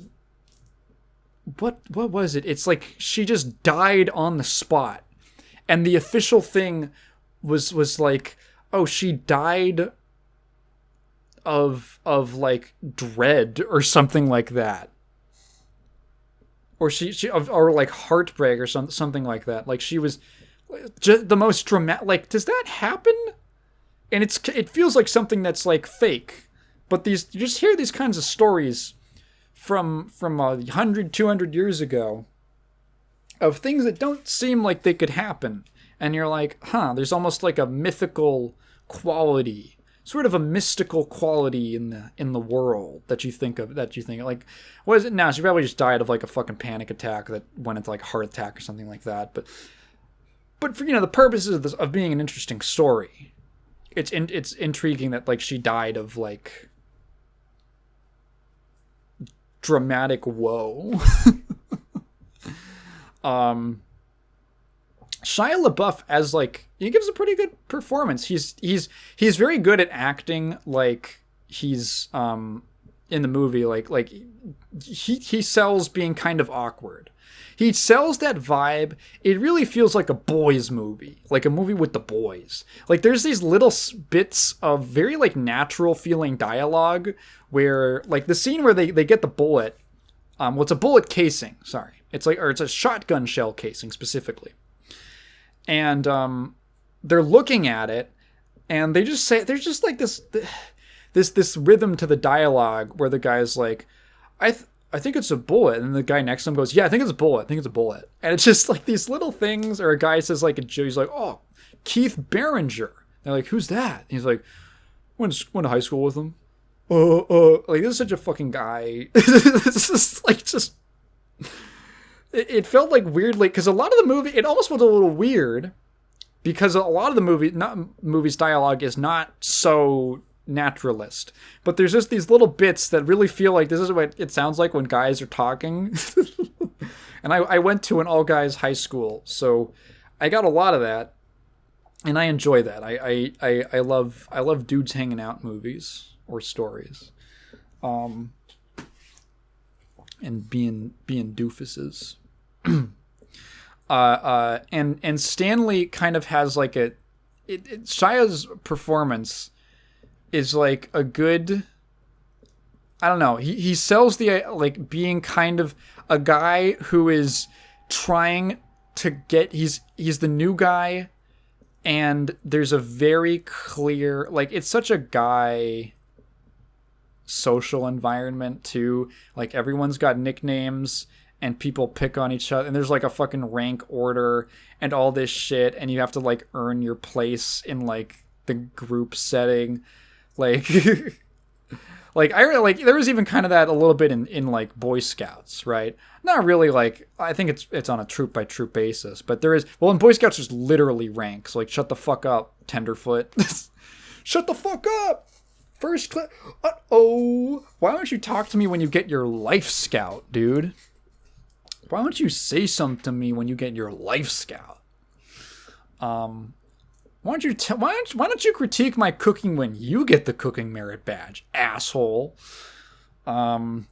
what was it? It's like she just died on the spot. And the official thing was like, oh, she died of like dread or something like that. Or or like heartbreak or something like that. Like she was just the most dramatic. Like, does that happen? And it feels like something that's like fake. But you just hear these kinds of stories from 100, 200 years ago of things that don't seem like they could happen. And you're like, there's almost like a mythical quality, sort of a mystical quality in the world that you think like, what is it now? She probably just died of like a fucking panic attack that went into like a heart attack or something like that. But for the purposes of being an interesting story, it's intriguing that like she died of like dramatic woe. Shia LaBeouf as like, he gives a pretty good performance. He's very good at acting like he's in the movie, like he sells being kind of awkward. He sells that vibe. It really feels like a boys movie, like a movie with the boys. Like there's these little bits of very like natural feeling dialogue where like the scene where they get the bullet, it's a bullet casing, sorry. It's a shotgun shell casing specifically. And they're looking at it, and they just say, there's just like this rhythm to the dialogue where the guy's like, I think it's a bullet, and the guy next to him goes, yeah, I think it's a bullet. And it's just like these little things, or a guy says like a joke, he's like, oh, Keith Barringer. They're like, who's that? And he's like, went to high school with him. Like this is such a fucking guy. This is like just. It felt like weirdly, because a lot of the movie, it almost felt a little weird, because a lot of the movie's dialogue is not so naturalist. But there's just these little bits that really feel like this is what it sounds like when guys are talking. And I went to an all-guys high school, so I got a lot of that, and I enjoy that. I love dudes hanging out movies or stories. And being doofuses. And Stanley kind of has like Shia's performance is like a good, I don't know, he sells the like being kind of a guy who is trying to get, he's the new guy, and there's a very clear, like, it's such a guy social environment too. Like everyone's got nicknames, and people pick on each other, and there's like a fucking rank order and all this shit, and you have to like earn your place in like the group setting, like like I really like there was even kind of that a little bit in like Boy Scouts, right? Not really, like I think it's on a troop by troop basis, but there is, well, in Boy Scouts there's literally ranks, like shut the fuck up, Tenderfoot. Shut the fuck up. First class. Uh-oh. Why don't you talk to me when you get your Life Scout, dude? Why don't you say something to me when you get your Life Scout? Why don't you critique my cooking when you get the cooking merit badge, asshole? And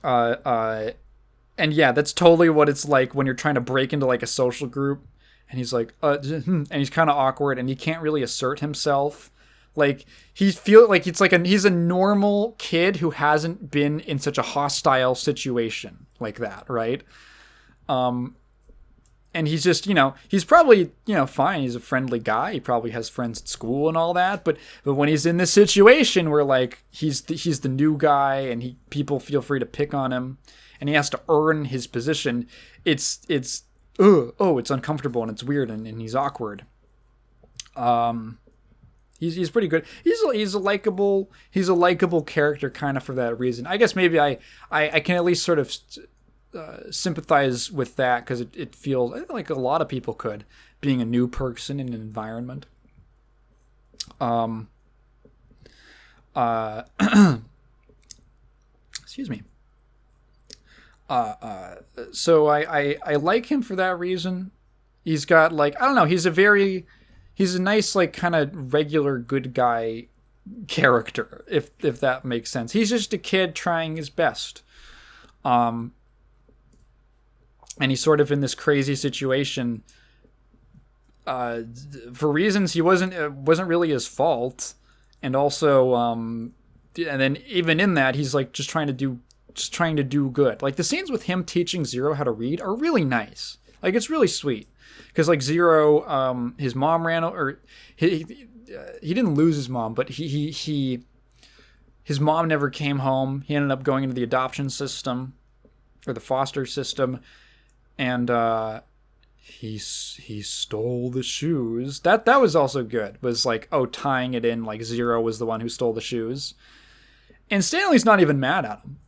yeah, that's totally what it's like when you're trying to break into like a social group, and he's like, and he's kind of awkward, and he can't really assert himself. Like he feel like it's like he's a normal kid who hasn't been in such a hostile situation like that, right? And he's just, he's probably, fine. He's a friendly guy. He probably has friends at school and all that. But when he's in this situation where like he's the new guy and people feel free to pick on him, and he has to earn his position, it's uncomfortable and it's weird and he's awkward. He's pretty good. He's a likable character kind of for that reason. I guess maybe I can at least sort of sympathize with that, because it feels like a lot of people could, being a new person in an environment. Excuse me. So I like him for that reason. He's got like, I don't know, he's a nice like kind of regular good guy character, if that makes sense. He's just a kid trying his best. And he's sort of in this crazy situation for reasons it wasn't really his fault, and also and then even in that he's like just trying to do good. Like the scenes with him teaching Zero how to read are really nice. Like it's really sweet, because like Zero, his mom he didn't lose his mom, but his mom never came home. He ended up going into the adoption system or the foster system. And he stole the shoes. That was also good. Was like, tying it in like Zero was the one who stole the shoes. And Stanley's not even mad at him,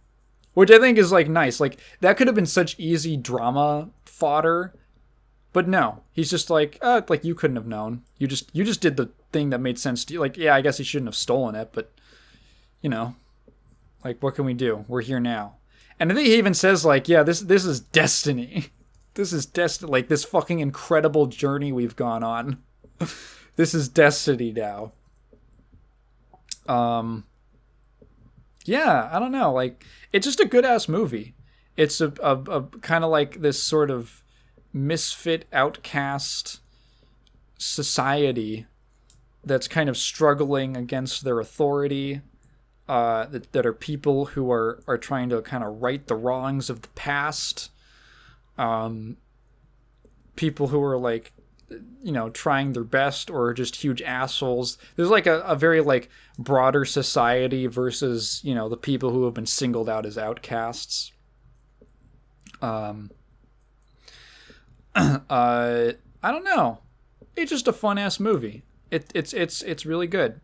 which I think is like nice. Like that could have been such easy drama fodder, but no, he's just like you couldn't have known. You just did the thing that made sense to you. Like, yeah, I guess he shouldn't have stolen it, but like what can we do? We're here now. And I think he even says like, yeah, this is destiny. This is destiny, like this fucking incredible journey we've gone on. This is destiny now. Yeah, I don't know. Like, it's just a good ass movie. It's a kind of like this sort of misfit outcast society that's kind of struggling against their authority. That are people who are trying to kind of right the wrongs of the past. People who are like, trying their best or just huge assholes. There's like a very like broader society versus, the people who have been singled out as outcasts. I don't know. It's just a fun ass movie. It's really good.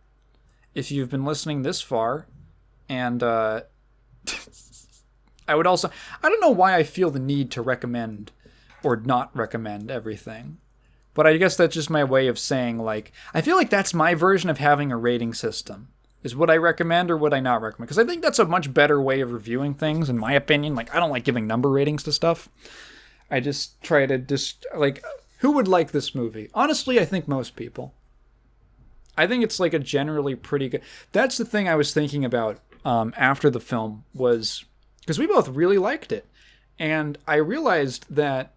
If you've been listening this far, and I would also, I don't know why I feel the need to recommend or not recommend everything, but I guess that's just my way of saying, like, I feel like that's my version of having a rating system, is would I recommend or would I not recommend? Because I think that's a much better way of reviewing things, in my opinion. Like, I don't like giving number ratings to stuff. I just try to like, who would like this movie? Honestly, I think most people. I think it's like a generally pretty good. That's the thing I was thinking about after the film, was because we both really liked it, and I realized that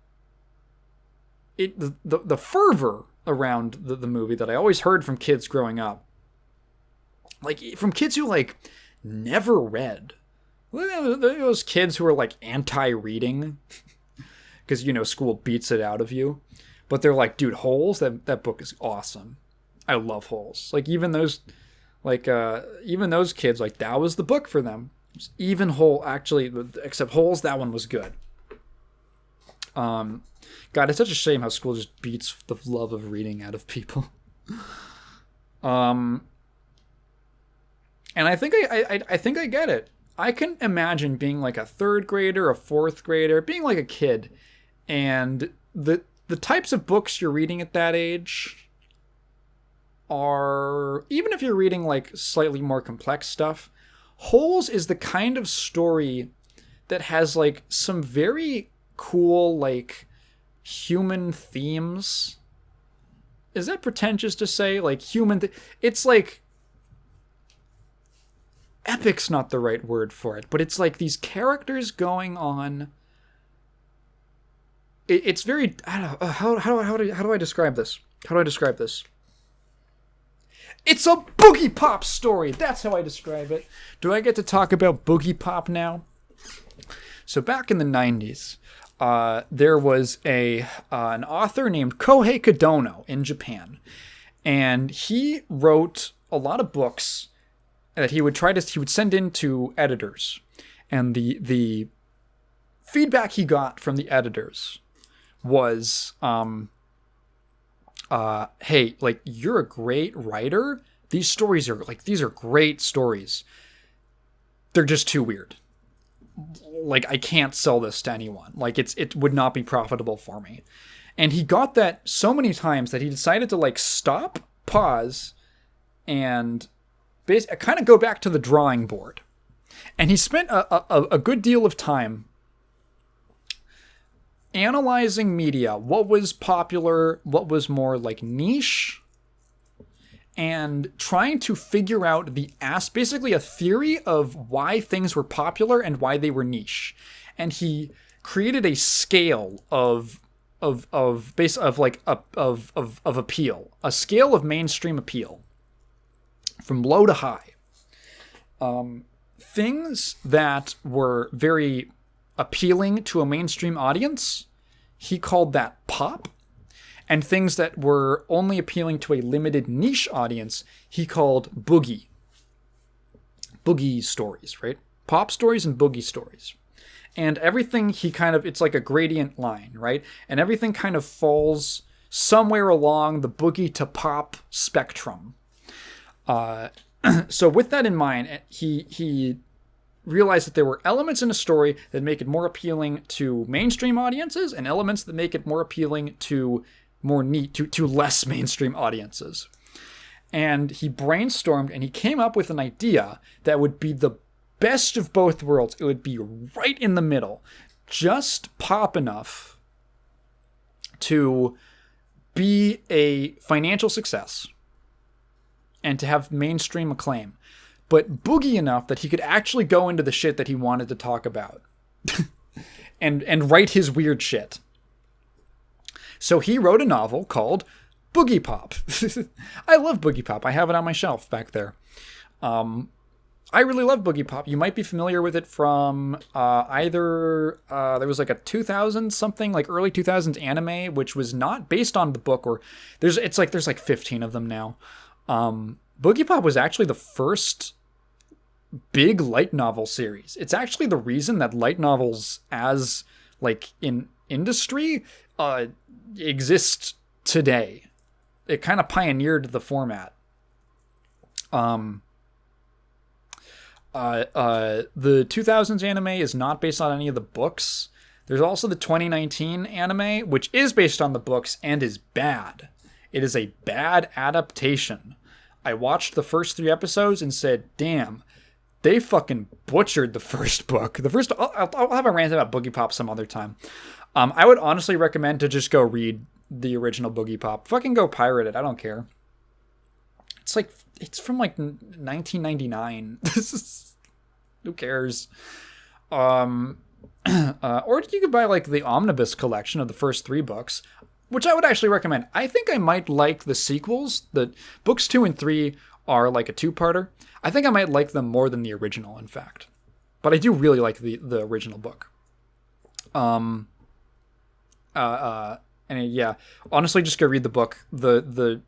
the fervor around the movie that I always heard from kids growing up, like from kids who like never read, those kids who are like anti-reading because school beats it out of you, but they're like, dude, Holes, that book is awesome. I love Holes. Like even those kids, like that was the book for them. Even Hole, actually, except Holes, that one was good. God, it's such a shame how school just beats the love of reading out of people. And I think I think I get it. I can imagine being like a third grader, a fourth grader, being like a kid, and the types of books you're reading at that age are, even if you're reading like slightly more complex stuff, Holes is the kind of story that has like some very cool like human themes. Is that pretentious to say? Like it's like, epic's not the right word for it, but it's like these characters going on. It's very, I don't know, how do I describe this? How do I describe this? It's a boogie pop story. That's how I describe it. Do I get to talk about boogie pop now? So back in the 90s, there was an author named Kohei Kodono in Japan, and he wrote a lot of books that he would send in to editors, and the feedback he got from the editors was, hey, like, you're a great writer. These are great stories. They're just too weird. Like, I can't sell this to anyone. Like, it would not be profitable for me. And he got that so many times that he decided to like stop, pause, and kind of go back to the drawing board. And he spent a good deal of time analyzing media, what was popular, what was more like niche, and trying to figure out basically a theory of why things were popular and why they were niche. And he created a scale of appeal, a scale of mainstream appeal, from low to high. Things that were very appealing to a mainstream audience, he called that pop. And things that were only appealing to a limited niche audience, he called boogie. Boogie stories, right? Pop stories and boogie stories. And everything it's like a gradient line, right? And everything kind of falls somewhere along the boogie to pop spectrum. So with that in mind, he realized that there were elements in a story that make it more appealing to mainstream audiences and elements that make it more appealing to to less mainstream audiences. And he brainstormed and he came up with an idea that would be the best of both worlds. It would be right in the middle, just pop enough to be a financial success and to have mainstream acclaim, but boogie enough that he could actually go into the shit that he wanted to talk about and write his weird shit. So he wrote a novel called Boogie Pop. I love Boogie Pop. I have it on my shelf back there. I really love Boogie Pop. You might be familiar with it from either there was like a 2000 something, like early 2000s anime, which was not based on the book, or there's like 15 of them now. Boogie Pop was actually the first big light novel series. It's actually the reason that light novels as like in industry exist today. It kind of pioneered the format. The 2000s anime is not based on any of the books. There's also the 2019 anime, which is based on the books and is bad. It is a bad adaptation. I watched the first 3 episodes and said, damn, they fucking butchered the first book. I'll have a rant about Boogie Pop some other time. I would honestly recommend to just go read the original Boogie Pop. Fucking go pirate it. I don't care. It's from like 1999. Who cares? Or you could buy like the omnibus collection of the first 3 books, which I would actually recommend. I think I might like the sequels. The books 2 and 3 are like a 2-parter. I think I might like them more than the original, in fact. But I do really like the original book. And yeah, honestly, just go read the book. The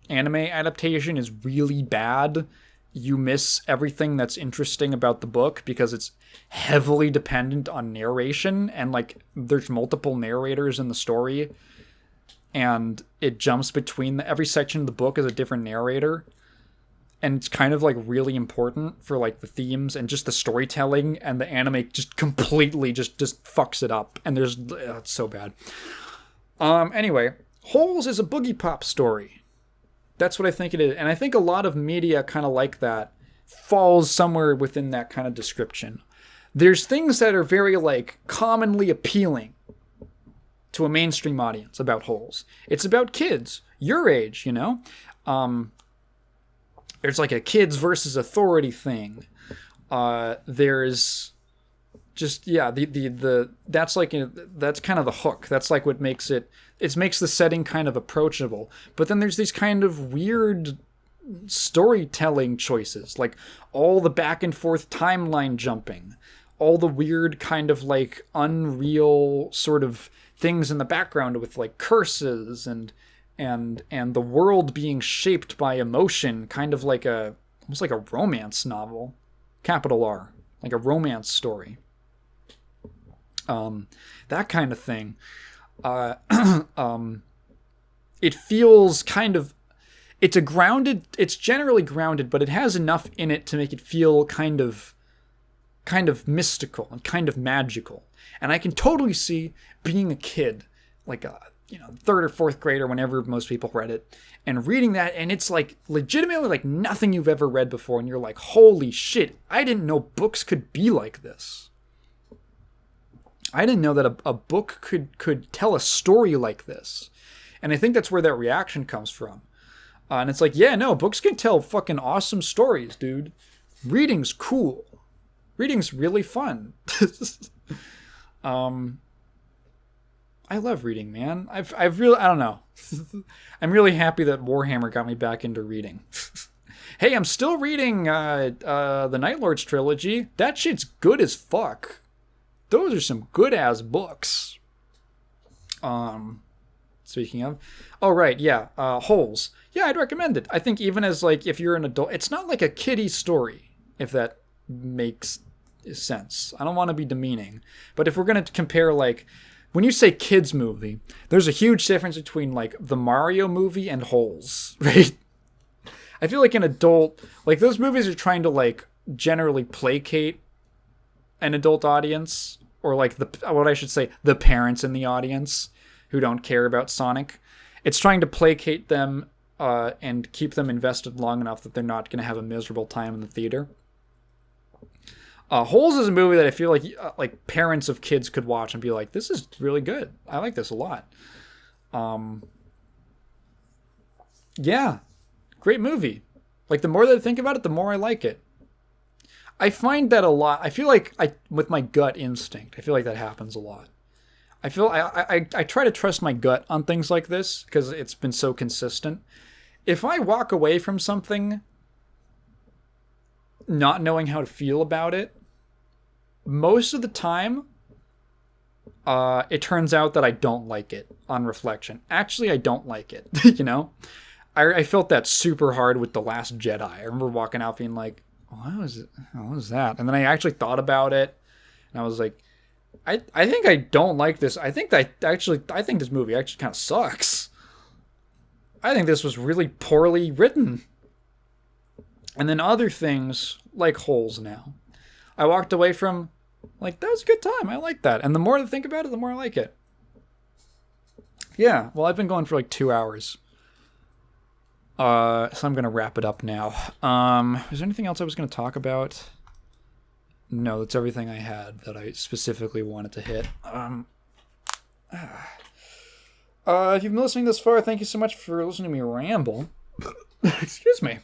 anime adaptation is really bad. you miss everything that's interesting about the book because it's heavily dependent on narration, and like there's multiple narrators in the story, and it jumps between every section of the book is a different narrator, and it's kind of like really important for like the themes and just the storytelling, and the anime just completely just fucks it up, and it's so bad. Anyway, Holes is a boogie pop story. That's what I think it is. And I think a lot of media kind of like that falls somewhere within that kind of description. There's things that are very like commonly appealing to a mainstream audience about Holes. It's about kids, your age, you know? There's like a kids versus authority thing. There's just, yeah, that's like, that's kind of the hook. That's like what makes it makes the setting kind of approachable. But then there's these kind of weird storytelling choices, like all the back and forth timeline jumping, all the weird kind of like unreal sort of things in the background with like curses and the world being shaped by emotion, kind of like almost like a romance novel, capital R, like a romance story. That kind of thing. It feels kind of, it's generally grounded, but it has enough in it to make it feel kind of mystical and kind of magical. And I can totally see being a kid, like a, third or fourth grader, whenever most people read it, and reading that, and it's like legitimately like nothing you've ever read before, and you're like, holy shit, I didn't know books could be like this. I didn't know that a book could tell a story like this. And I think that's where that reaction comes from. And it's like, yeah, no, books can tell fucking awesome stories, dude. Reading's cool. Reading's really fun. I love reading, man. I've really, I don't know. I'm really happy that Warhammer got me back into reading. Hey, I'm still reading the Night Lords trilogy. That shit's good as fuck. Those are some good-ass books. Speaking of... Oh, right, yeah. Holes. Yeah, I'd recommend it. I think even as, like, if you're an adult... It's not like a kiddie story, if that makes sense. I don't want to be demeaning. But if we're going to compare, like... When you say kids movie, there's a huge difference between, like, the Mario movie and Holes, right? I feel like an adult... Like, those movies are trying to, like, generally placate an adult audience, or like what I should say, the parents in the audience who don't care about Sonic. It's trying to placate them and keep them invested long enough that they're not going to have a miserable time in the theater. Holes is a movie that I feel like parents of kids could watch and be like, this is really good. I like this a lot. Yeah, great movie. Like, the more that I think about it, the more I like it. I find that a lot. I feel like with my gut instinct, I feel like that happens a lot. I feel I try to trust my gut on things like this because it's been so consistent. If I walk away from something not knowing how to feel about it, most of the time, it turns out that I don't like it on reflection. Actually, I don't like it, I felt that super hard with The Last Jedi. I remember walking out being like, what was that? And then I actually thought about it, and I was like, I think I don't like this. I think this movie actually kind of sucks. I think this was really poorly written. And then other things, like Holes now, I walked away from, like, that was a good time. I like that. And the more I think about it, the more I like it. Yeah, well, I've been going for like 2 hours. So I'm going to wrap it up now. Is there anything else I was going to talk about? No, that's everything I had that I specifically wanted to hit. If you've been listening this far, thank you so much for listening to me ramble. Excuse me.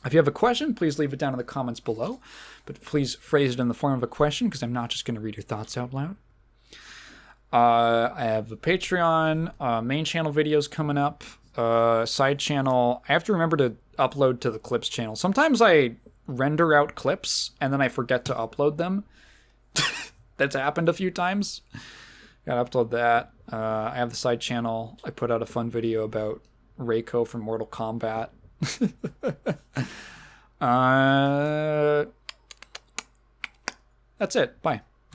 If you have a question, please leave it down in the comments below. But please phrase it in the form of a question, because I'm not just going to read your thoughts out loud. I have a Patreon, main channel videos coming up. Side channel, I have to remember to upload to the clips channel. Sometimes I render out clips and then I forget to upload them. That's happened a few times. Gotta upload that. I have the side channel. I put out a fun video about Reiko from Mortal Kombat uh, that's it. Bye.